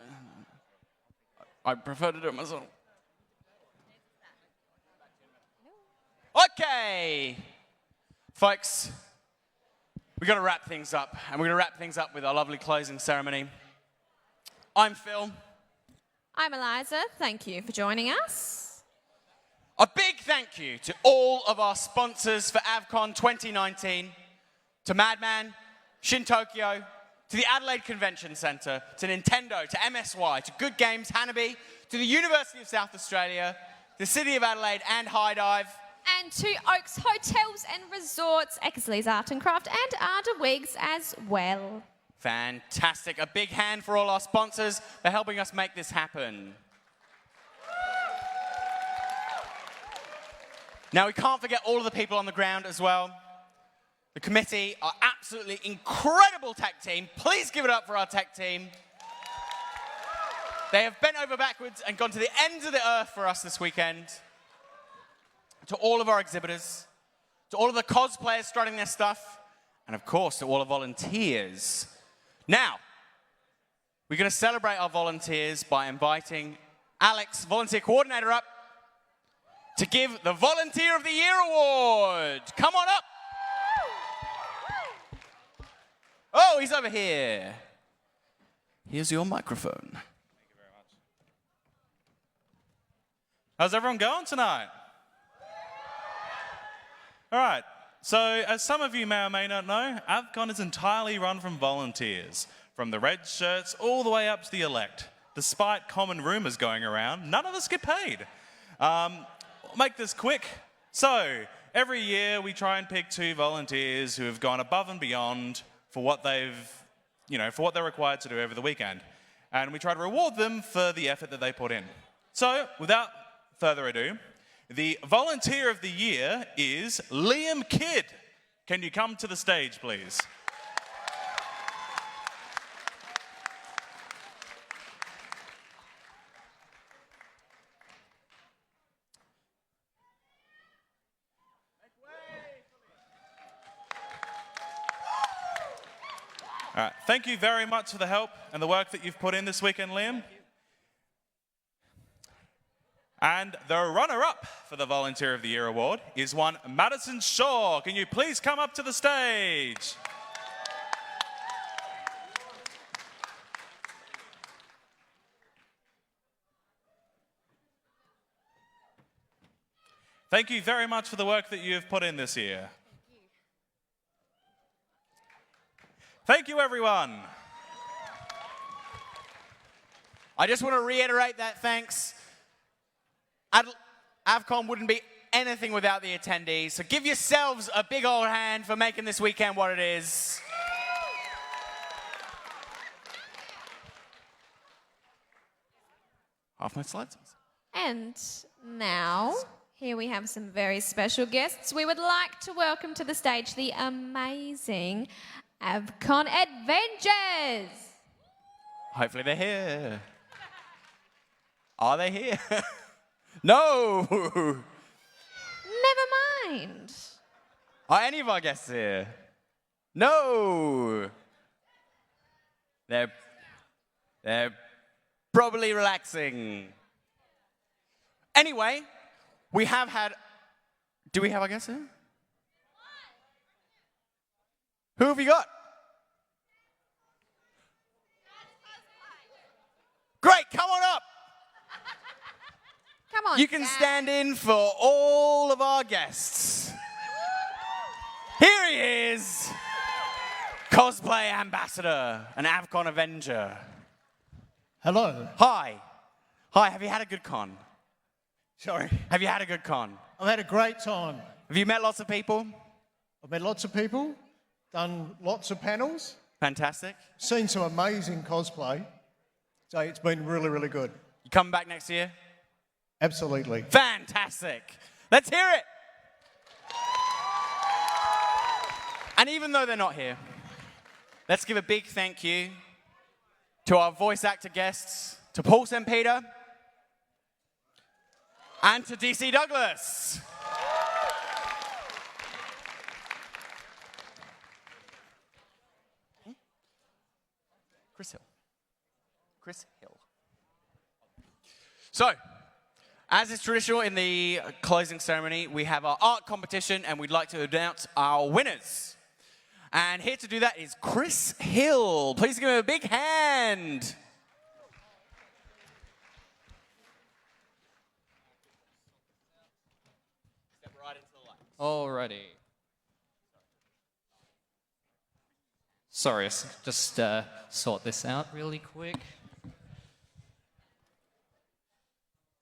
I prefer to do it myself. Okay. Folks, we've got to wrap things up, and we're going to wrap things up with our lovely closing ceremony. I'm Phil. I'm Eliza. Thank you for joining us. A big thank you to all of our sponsors for AVCon 2019, to Madman, Shin Tokyo, to the Adelaide Convention Centre, to Nintendo, to MSY, to Good Games, Hanabi, to the University of South Australia, the City of Adelaide and High Dive. And to Oaks Hotels and Resorts, Exley's Art and Craft, and Arda Wigs as well. Fantastic. A big hand for all our sponsors for helping us make this happen. Now, we can't forget all of the people on the ground as well. The committee, our absolutely incredible tech team. Please give it up for our tech team. They have bent over backwards and gone to the ends of the earth for us this weekend. To all of our exhibitors, to all of the cosplayers strutting their stuff, and of course, to all the volunteers. Now, we're going to celebrate our volunteers by inviting Alex, volunteer coordinator, up to give the Volunteer of the Year award. Come on up. Oh, he's over here. Here's your microphone. Thank you very much. How's everyone going tonight? All right, so as some of you may or may not know, AVCon is entirely run from volunteers, from the red shirts all the way up to the elect. Despite common rumors going around, none of us get paid. Make this quick. So every year we try and pick 2 volunteers who have gone above and beyond for what they're required to do over the weekend. And we try to reward them for the effort that they put in. So without further ado, the Volunteer of the Year is Liam Kidd. Can you come to the stage, please? All right, thank you very much for the help and the work that you've put in this weekend, Liam. And the runner-up for the Volunteer of the Year award is one Madison Shaw. Can you please come up to the stage? Thank you very much for the work that you have put in this year. Thank you, everyone. I just want to reiterate that thanks. AVCon wouldn't be anything without the attendees, so give yourselves a big old hand for making this weekend what it is. Half my slides. And now, here we have some very special guests. We would like to welcome to the stage the amazing AVCon Adventures. Hopefully they're here. Are they here? No! Never mind. Are any of our guests here? No! They're probably relaxing. Anyway, we have had... Do we have our guests here? Who have you got? Great, come on up. Come on. You can stand in for all of our guests. Here he is, cosplay ambassador, an AVCon Avenger. Hello. Hi. Hi, have you had a good con? Sorry. Have you had a good con? I've had a great time. Have you met lots of people? I've met lots of people, done lots of panels, Fantastic. seen some amazing cosplay. So it's been really, really good. You coming back next year? Absolutely. Fantastic. Let's hear it. And even though they're not here, let's give a big thank you to our voice actor guests, to Paul St. Peter, and to DC Douglas. Chris Hill. Chris Hill. So, as is traditional in the closing ceremony, we have our art competition and we'd like to announce our winners. And here to do that is Chris Hill. Please give him a big hand. Step right into the light. Alrighty. Sorry, just sort this out really quick.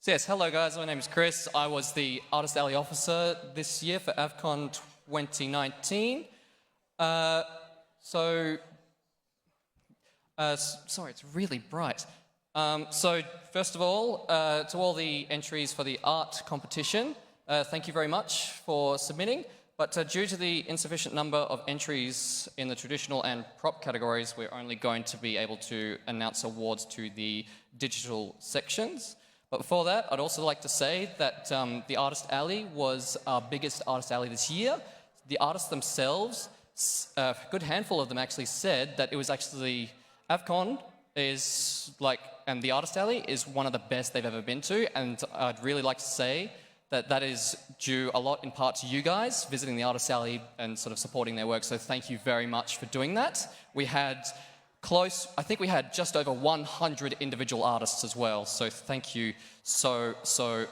So yes, hello guys, my name is Chris. I was the Artist Alley Officer this year for AVCon 2019. Sorry, it's really bright. So first of all, to all the entries for the art competition, thank you very much for submitting. But due to the insufficient number of entries in the traditional and prop categories, we're only going to be able to announce awards to the digital sections. But before that, I'd also like to say that the Artist Alley was our biggest Artist Alley this year. The artists themselves, a good handful of them actually said that it was actually, AVCon is like, and the Artist Alley is one of the best they've ever been to, and I'd really like to say that that is due a lot in part to you guys visiting the Artist Alley and sort of supporting their work, so thank you very much for doing that. We had I think we had just over 100 individual artists as well, so thank you so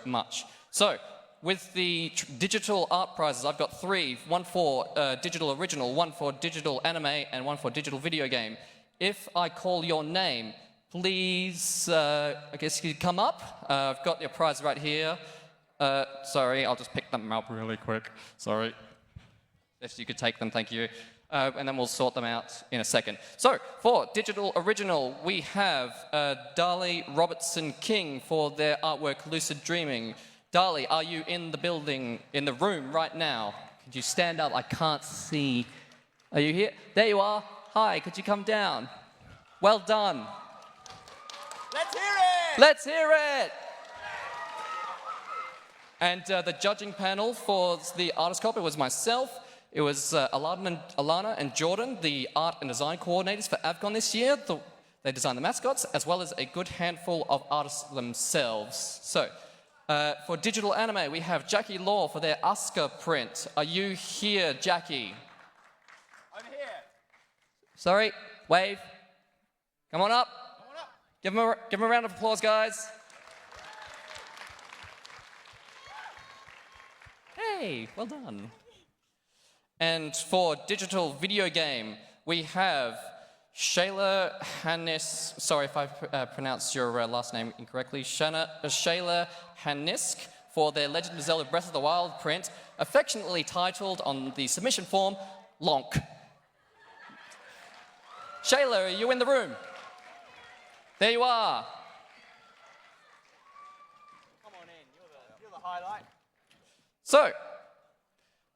much. So, with the digital art prizes, I've got 3, one for digital original, one for digital anime, and one for digital video game. If I call your name, please, I guess you come up. I've got your prize right here. Sorry, I'll just pick them up really quick. Sorry. If you could take them, thank you. And then we'll sort them out in a second. So, for Digital Original, we have Darlie Robertson King for their artwork Lucid Dreaming. Darlie, are you in the building, in the room right now? Could you stand up? I can't see. Are you here? There you are. Hi, could you come down? Well done. Let's hear it! Let's hear it! And the judging panel for the artist copy was myself. It was Alana and Jordan, the art and design coordinators for AVCon this year. They designed the mascots, as well as a good handful of artists themselves. So, for digital anime, we have Jackie Law for their Asuka print. Are you here, Jackie? I'm here. Sorry, wave. Come on up. Come on up. Give him a round of applause, guys. Hey, well done. And for digital video game, we have Shayla Hannis, sorry if I pronounced your last name incorrectly, Shayla Hannisk for their Legend of Zelda Breath of the Wild print, affectionately titled on the submission form, Lonk. Shayla, are you in the room? There you are. Come on in, you're the highlight. So,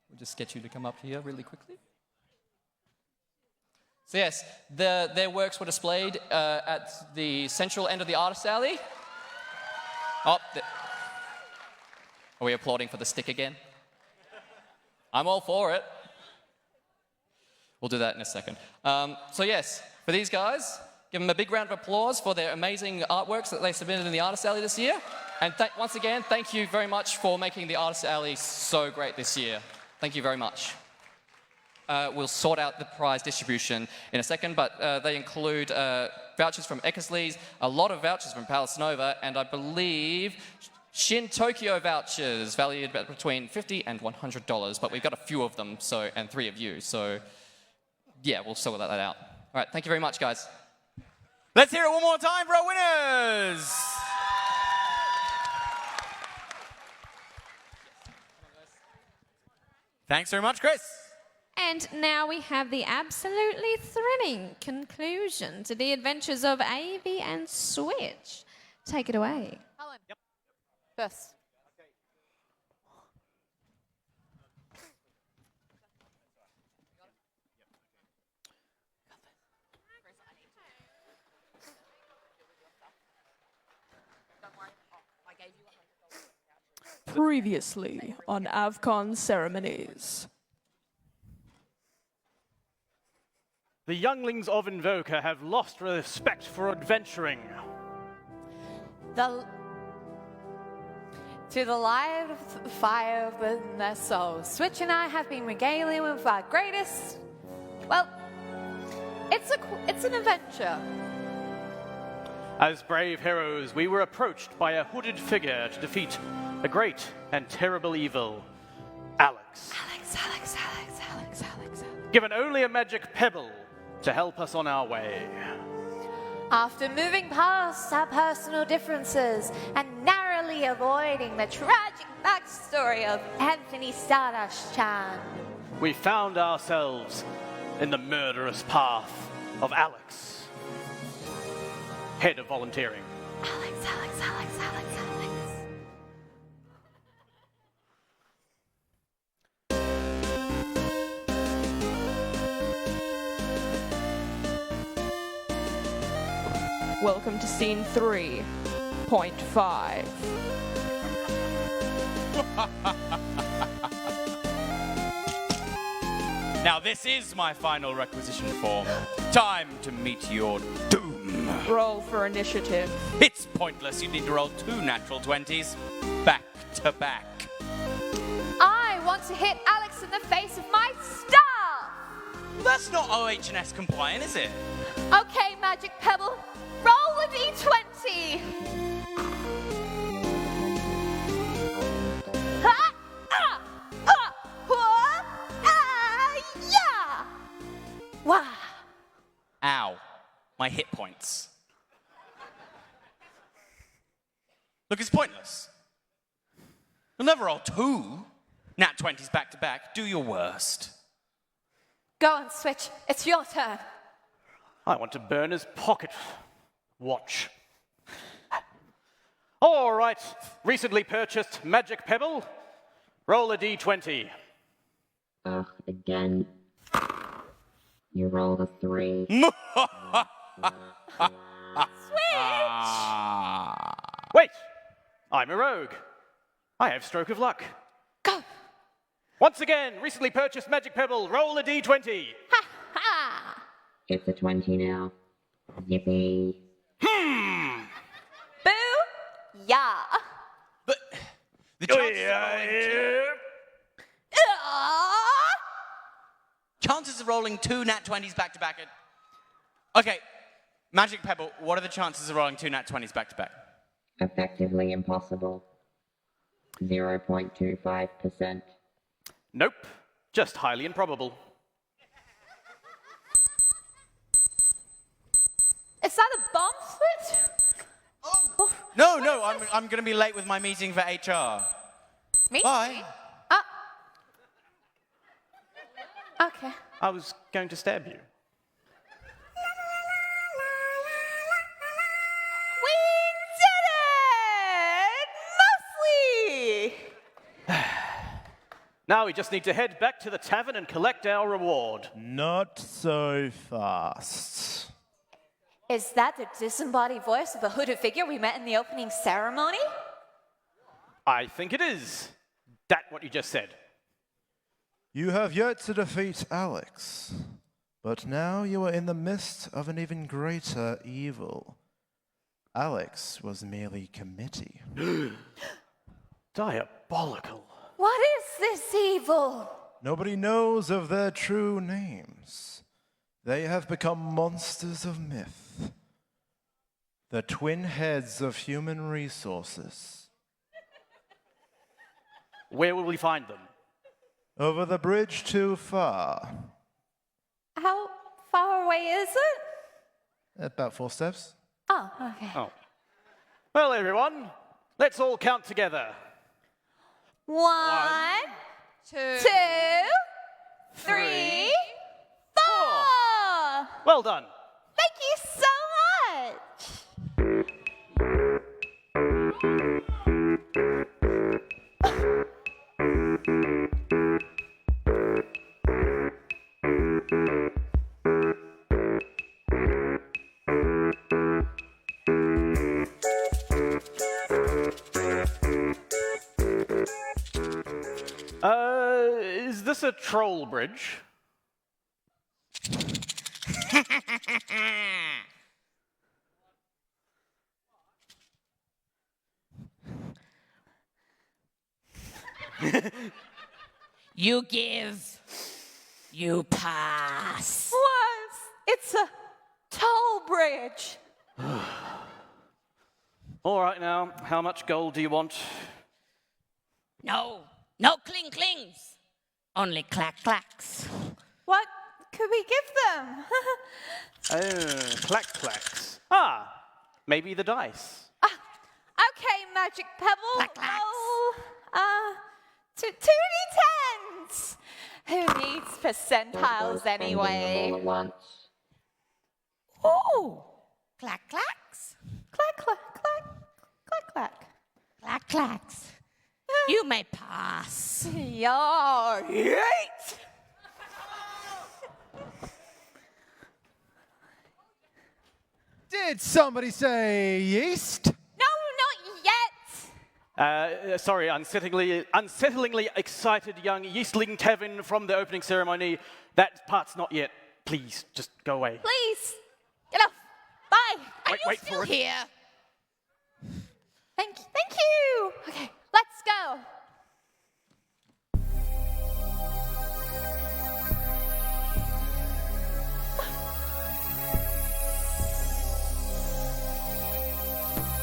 we'll just get you to come up here really quickly. So yes, their works were displayed at the central end of the Artist Alley. Oh, are we applauding for the stick again? I'm all for it. We'll do that in a second. So yes, for these guys, give them a big round of applause for their amazing artworks that they submitted in the Artist Alley this year. And once again, thank you very much for making the Artist Alley so great this year. Thank you very much. We'll sort out the prize distribution in a second, but they include vouchers from Eckersley's, a lot of vouchers from Palace Nova, and I believe Shin Tokyo vouchers valued between $50 and $100, but we've got a few of them, so, and 3 of you, so yeah, we'll sort that out. All right, thank you very much, guys. Let's hear it one more time for our winners. Thanks very much, Chris. And now we have the absolutely thrilling conclusion to the adventures of AV and Switch. Take it away. Alan. Yep. First. Previously on AVCon ceremonies. The younglings of Invoker have lost respect for adventuring. To the light of the fire within their souls, Switch and I have been regaling with our greatest. Well, it's an adventure. As brave heroes, we were approached by a hooded figure to defeat a great and terrible evil, Alex. Alex. Given only a magic pebble to help us on our way. After moving past our personal differences and narrowly avoiding the tragic backstory of Anthony Stardust Chan, We found ourselves in the murderous path of Alex, head of volunteering. Alex. Welcome to scene 3.5. Now this is my final requisition form. Time to meet your doom. Roll for initiative. It's pointless. You need to roll 2 natural 20s back to back. I want to hit Alex in the face with my staff! That's not OH&S compliant, is it? Okay, Magic Pebble, roll a d20! Yeah! Wow! Ow. My hit points. Look, it's pointless. You'll never roll 2 nat 20s back to back. Do your worst. Go on, Switch. It's your turn. I want to burn his pocket watch. All right, recently purchased Magic Pebble. Roll a d20. Again. You rolled a 3. Wait, I'm a rogue. I have stroke of luck. Go. Once again, recently purchased Magic Pebble. Roll a d20. It's a 20 now. Yippee. Boo! Yeah. But the chances of rolling 2 nat 20s back to back are... Okay, Magic Pebble, what are the chances of rolling 2 nat 20s back to back? Effectively impossible. 0.25%. Nope, just highly improbable. Is that a bomb, Switch? Oh. No, I'm going to be late with my meeting for HR. Me? Bye. Okay. I was going to stab you. We did it! Mostly! Now we just need to head back to the tavern and collect our reward. Not so fast. Is that the disembodied voice of the hooded figure we met in the opening ceremony? I think it is. That what you just said. You have yet to defeat Alex, but now you are in the midst of an even greater evil. Alex was merely committee. Diabolical. What is this evil? Nobody knows of their true names. They have become monsters of myth. The twin heads of human resources. Where will we find them? Over the bridge too far. How far away is it? About 4 steps. Oh, okay. Oh. Well, everyone, let's all count together. 1, 2, 3, 4. Well done. Thank you so much. Is this a troll bridge? You give. You pass. What? It's a toll bridge. All right now, how much gold do you want? No. No cling clings. Only clack clacks. What could we give them? Clack clacks. Ah, maybe the dice. Okay, Magic Pebble. Roll, 2 d10s. Who needs percentiles anyway? Ooh. Clack clacks. Clack, clack, clack, clack, clack. Clack clacks. You may pass. Yeah, yeet. Did somebody say yeast? No, not yet. Sorry, unsettlingly excited young yeastling Kevin from the opening ceremony. That part's not yet. Please, just go away. Please, get off. Bye. Wait for it. Here. Thank you. Okay, let's go.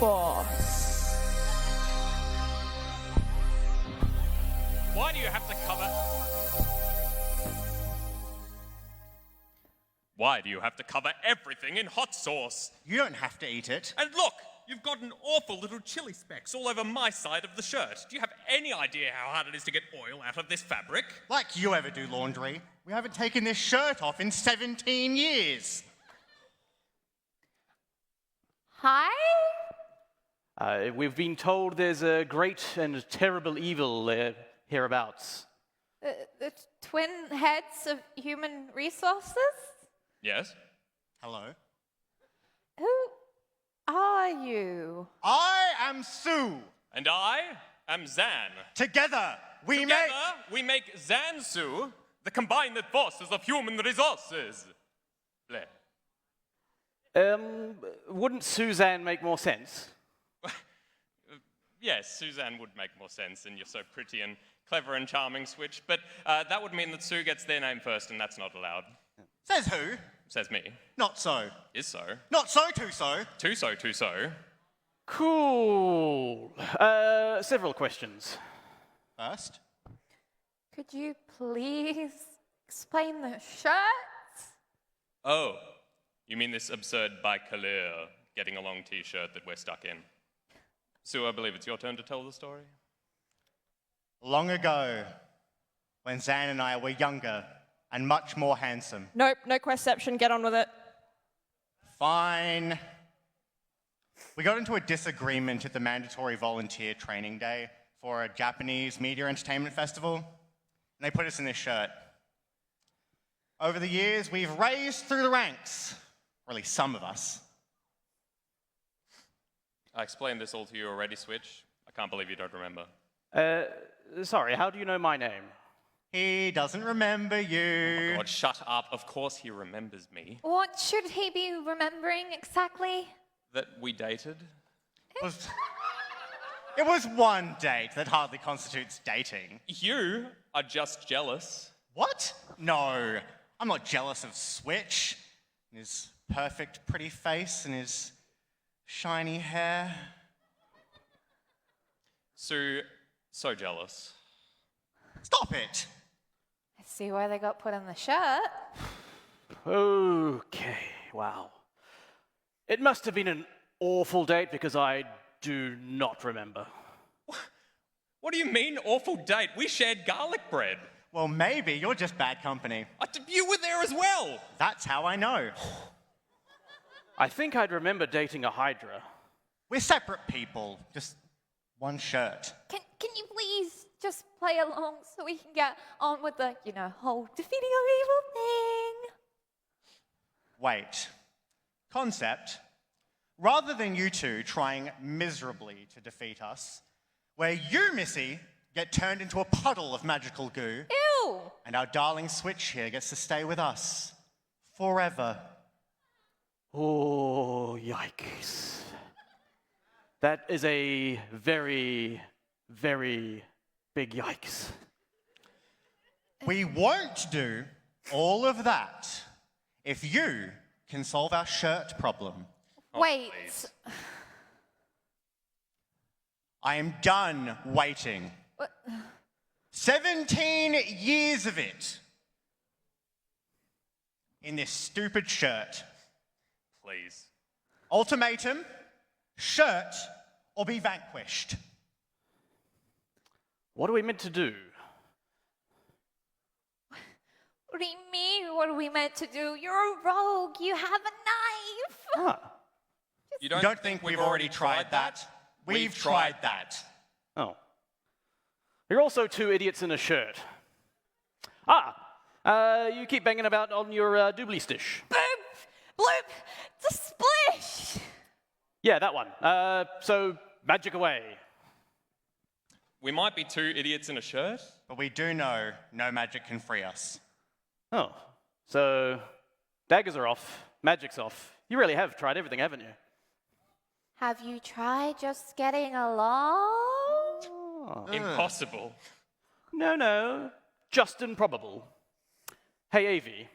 Boss. Why do you have to cover... Why do you have to cover everything in hot sauce? You don't have to eat it. And look, you've got an awful little chili specks all over my side of the shirt. Do you have any idea how hard it is to get oil out of this fabric? Like you ever do laundry. We haven't taken this shirt off in 17 years. Hi? We've been told there's a great and terrible evil hereabouts. The twin heads of human resources? Yes? Hello? Who are you? I am Sue. And I am Zan. Together, we make Zansu, the combined forces of human resources. Bleh. Wouldn't Suzanne make more sense? Yes, Suzanne would make more sense, and you're so pretty and clever and charming, Switch, but that would mean that Sue gets their name first, and that's not allowed. Says who? Says me. Not so. Is so. Not so, too so. Too so, too so. Cool. Several questions. First? Could you please explain the shirt? Oh, you mean this absurd bicolor getting along t-shirt that we're stuck in? Sue, I believe it's your turn to tell the story. Long ago, when Zan and I were younger and much more handsome. Nope, no quesception. Get on with it. Fine. We got into a disagreement at the mandatory volunteer training day for a Japanese media entertainment festival, and they put us in this shirt. Over the years, we've raised through the ranks, or at least some of us. I explained this all to you already, Switch. I can't believe you don't remember. Sorry, how do you know my name? He doesn't remember you. Oh my God, shut up. Of course he remembers me. What should he be remembering exactly? That we dated? It was one date that hardly constitutes dating. You are just jealous. What? No, I'm not jealous of Switch and his perfect, pretty face and his shiny hair. Sue, so jealous. Stop it! I see why they got put on the shirt. Okay, wow. It must have been an awful date because I do not remember. What do you mean, awful date? We shared garlic bread. Well, maybe you're just bad company. You were there as well. That's how I know. I think I'd remember dating a Hydra. We're separate people, just one shirt. Can you please just play along so we can get on with the, whole defeating of evil thing? Wait. Concept. Rather than you two trying miserably to defeat us, where you, Missy, get turned into a puddle of magical goo. Ew! And our darling Switch here gets to stay with us. Forever. Oh, yikes. That is a very, very big yikes. We won't do all of that if you can solve our shirt problem. Wait. Please. I am done waiting. What? 17 years of it. In this stupid shirt. Please. Ultimatum, shirt or be vanquished. What are we meant to do? What do you mean? What are we meant to do? You're a rogue. You have a knife. You You don't think we've already tried that? We've tried that. Oh. You're also two idiots in a shirt. You keep banging about on your doobly stish. Boop! Bloop! It's a splish! Yeah, that one. So, magic away. We might be two idiots in a shirt. But we do know no magic can free us. Oh. So, daggers are off, magic's off. You really have tried everything, haven't you? Have you tried just getting along? Impossible. No. Just improbable. Hey, Avi,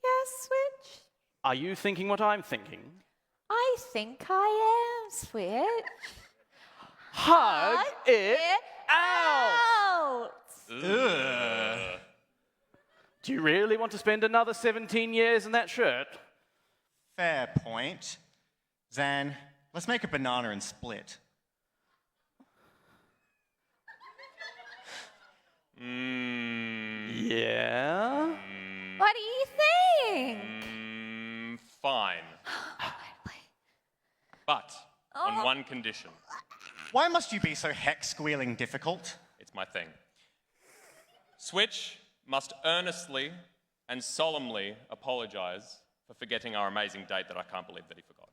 Yes, Switch? are you thinking what I'm thinking? I think I am, Switch. Hug it out! out! Do you really want to spend another 17 years in that shirt? Fair point. Zan, let's make a banana and split. Yeah? What do you think? Fine. But on one condition. Why must you be so heck-squealing difficult? It's my thing. Switch must earnestly and solemnly apologize for forgetting our amazing date that I can't believe that he forgot.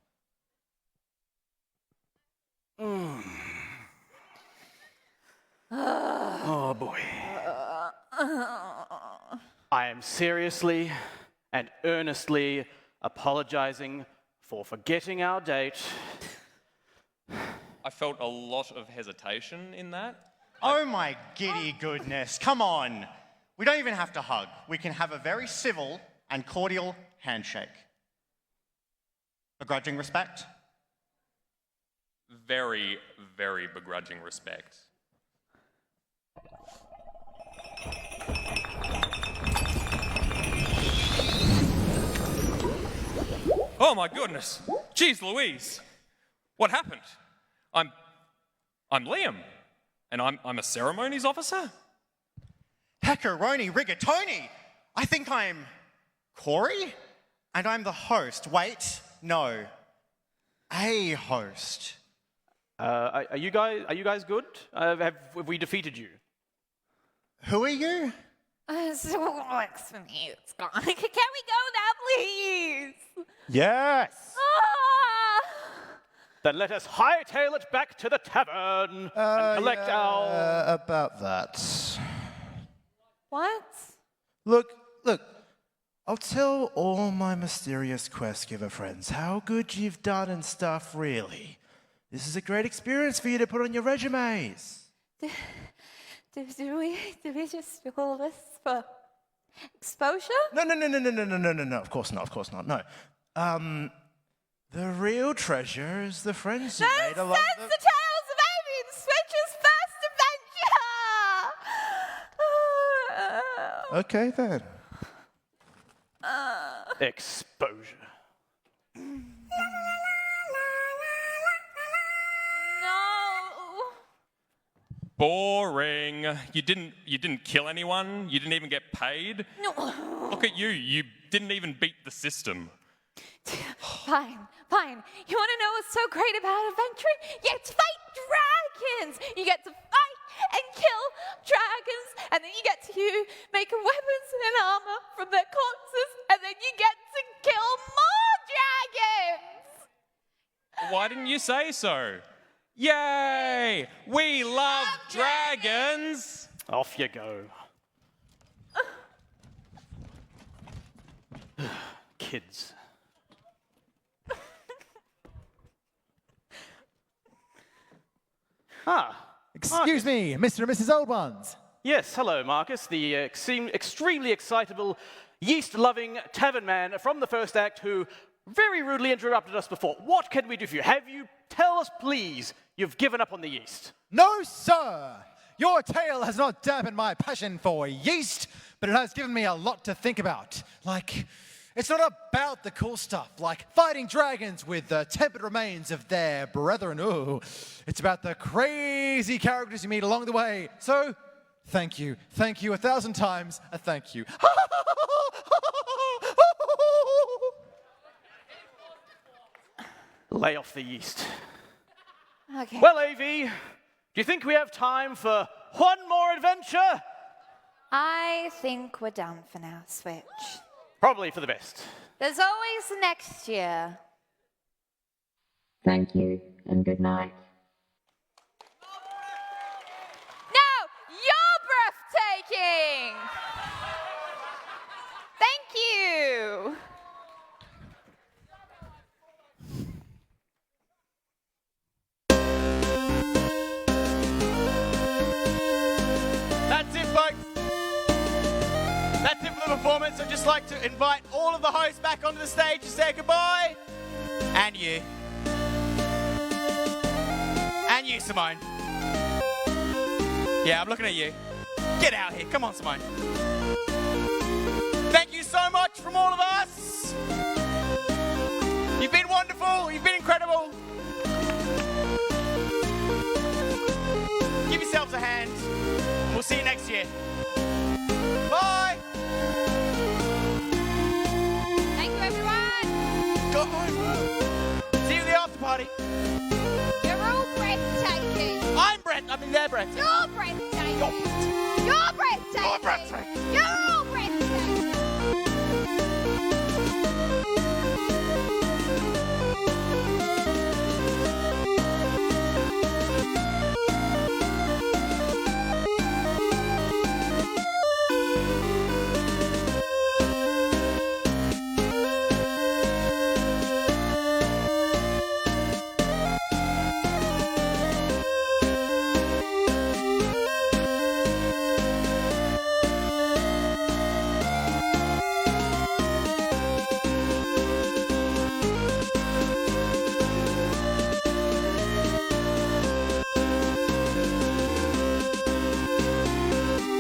Oh boy. I am seriously and earnestly apologizing for forgetting our date. I felt a lot of hesitation in that. Oh my giddy goodness, come on. We don't even have to hug. We can have a very civil and cordial handshake. Begrudging respect? Very, very begrudging respect. Oh my goodness! Jeez Louise! What happened? I'm Liam, and I'm a ceremonies officer? Heckaroni rigatoni! I think I'm Corey, and I'm the host. Wait, no. A host. Are you guys good? Have we defeated you? Who are you? So works for me. It's gone. Can we go now, please? Yes! Then let us hightail it back to the tavern and collect our... About that. What? Look, I'll tell all my mysterious quest giver friends how good you've done and stuff, really. This is a great experience for you to put on your resumes. Do we just do all this for exposure? No, of course not, no. The real treasure is the friends you made along That's the tales of Amy and Switch's first adventure! Okay, then. Exposure. No! Boring. You didn't kill anyone. You didn't even get paid. No. Look at you. You didn't even beat the system. Fine. You want to know what's so great about adventuring? You get to fight dragons! You get to fight and kill dragons, and then you get to make weapons and armor from their corpses, and then you get to kill more dragons! Why didn't you say so? Yay! We love dragons! Off you go. Kids. Excuse me, Mr. and Mrs. Old Ones. Yes, hello, Marcus, the extremely excitable, yeast-loving tavern man from the first act who very rudely interrupted us before. What can we do for you? Tell us, please, you've given up on the yeast. No, sir. Your tale has not dampened my passion for yeast, but it has given me a lot to think about. Like, it's not about the cool stuff, like fighting dragons with the tempered remains of their brethren. Ooh, it's about the crazy characters you meet along the way. So, thank you 1,000 times a thank you. Lay off the yeast. Okay. Well, AV, do you think we have time for one more adventure? I think we're done for now, Switch. Probably for the best. There's always next year. Thank you, and good night. No! You're breathtaking! Thank you! That's it, folks. That's it for the performance. I'd just like to invite all of the hosts back onto the stage to say goodbye. And you. And you, Simone. Yeah, I'm looking at you. Get out here. Come on, Simone. Thank you so much from all of us. You've been wonderful. You've been incredible. Give yourselves a hand. We'll see you next year. Bye. Thank you, everyone. Go home. See you at the after party. You're all breathtaking. I'm Brett. I mean, they're Brett. You're breathtaking. You're breathtaking. You're breathtaking. You're all breathtaking.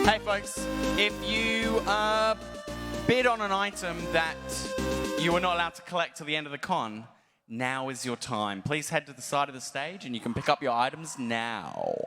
Hey folks, if you bid on an item that you were not allowed to collect till the end of the con, now is your time. Please head to the side of the stage and you can pick up your items now.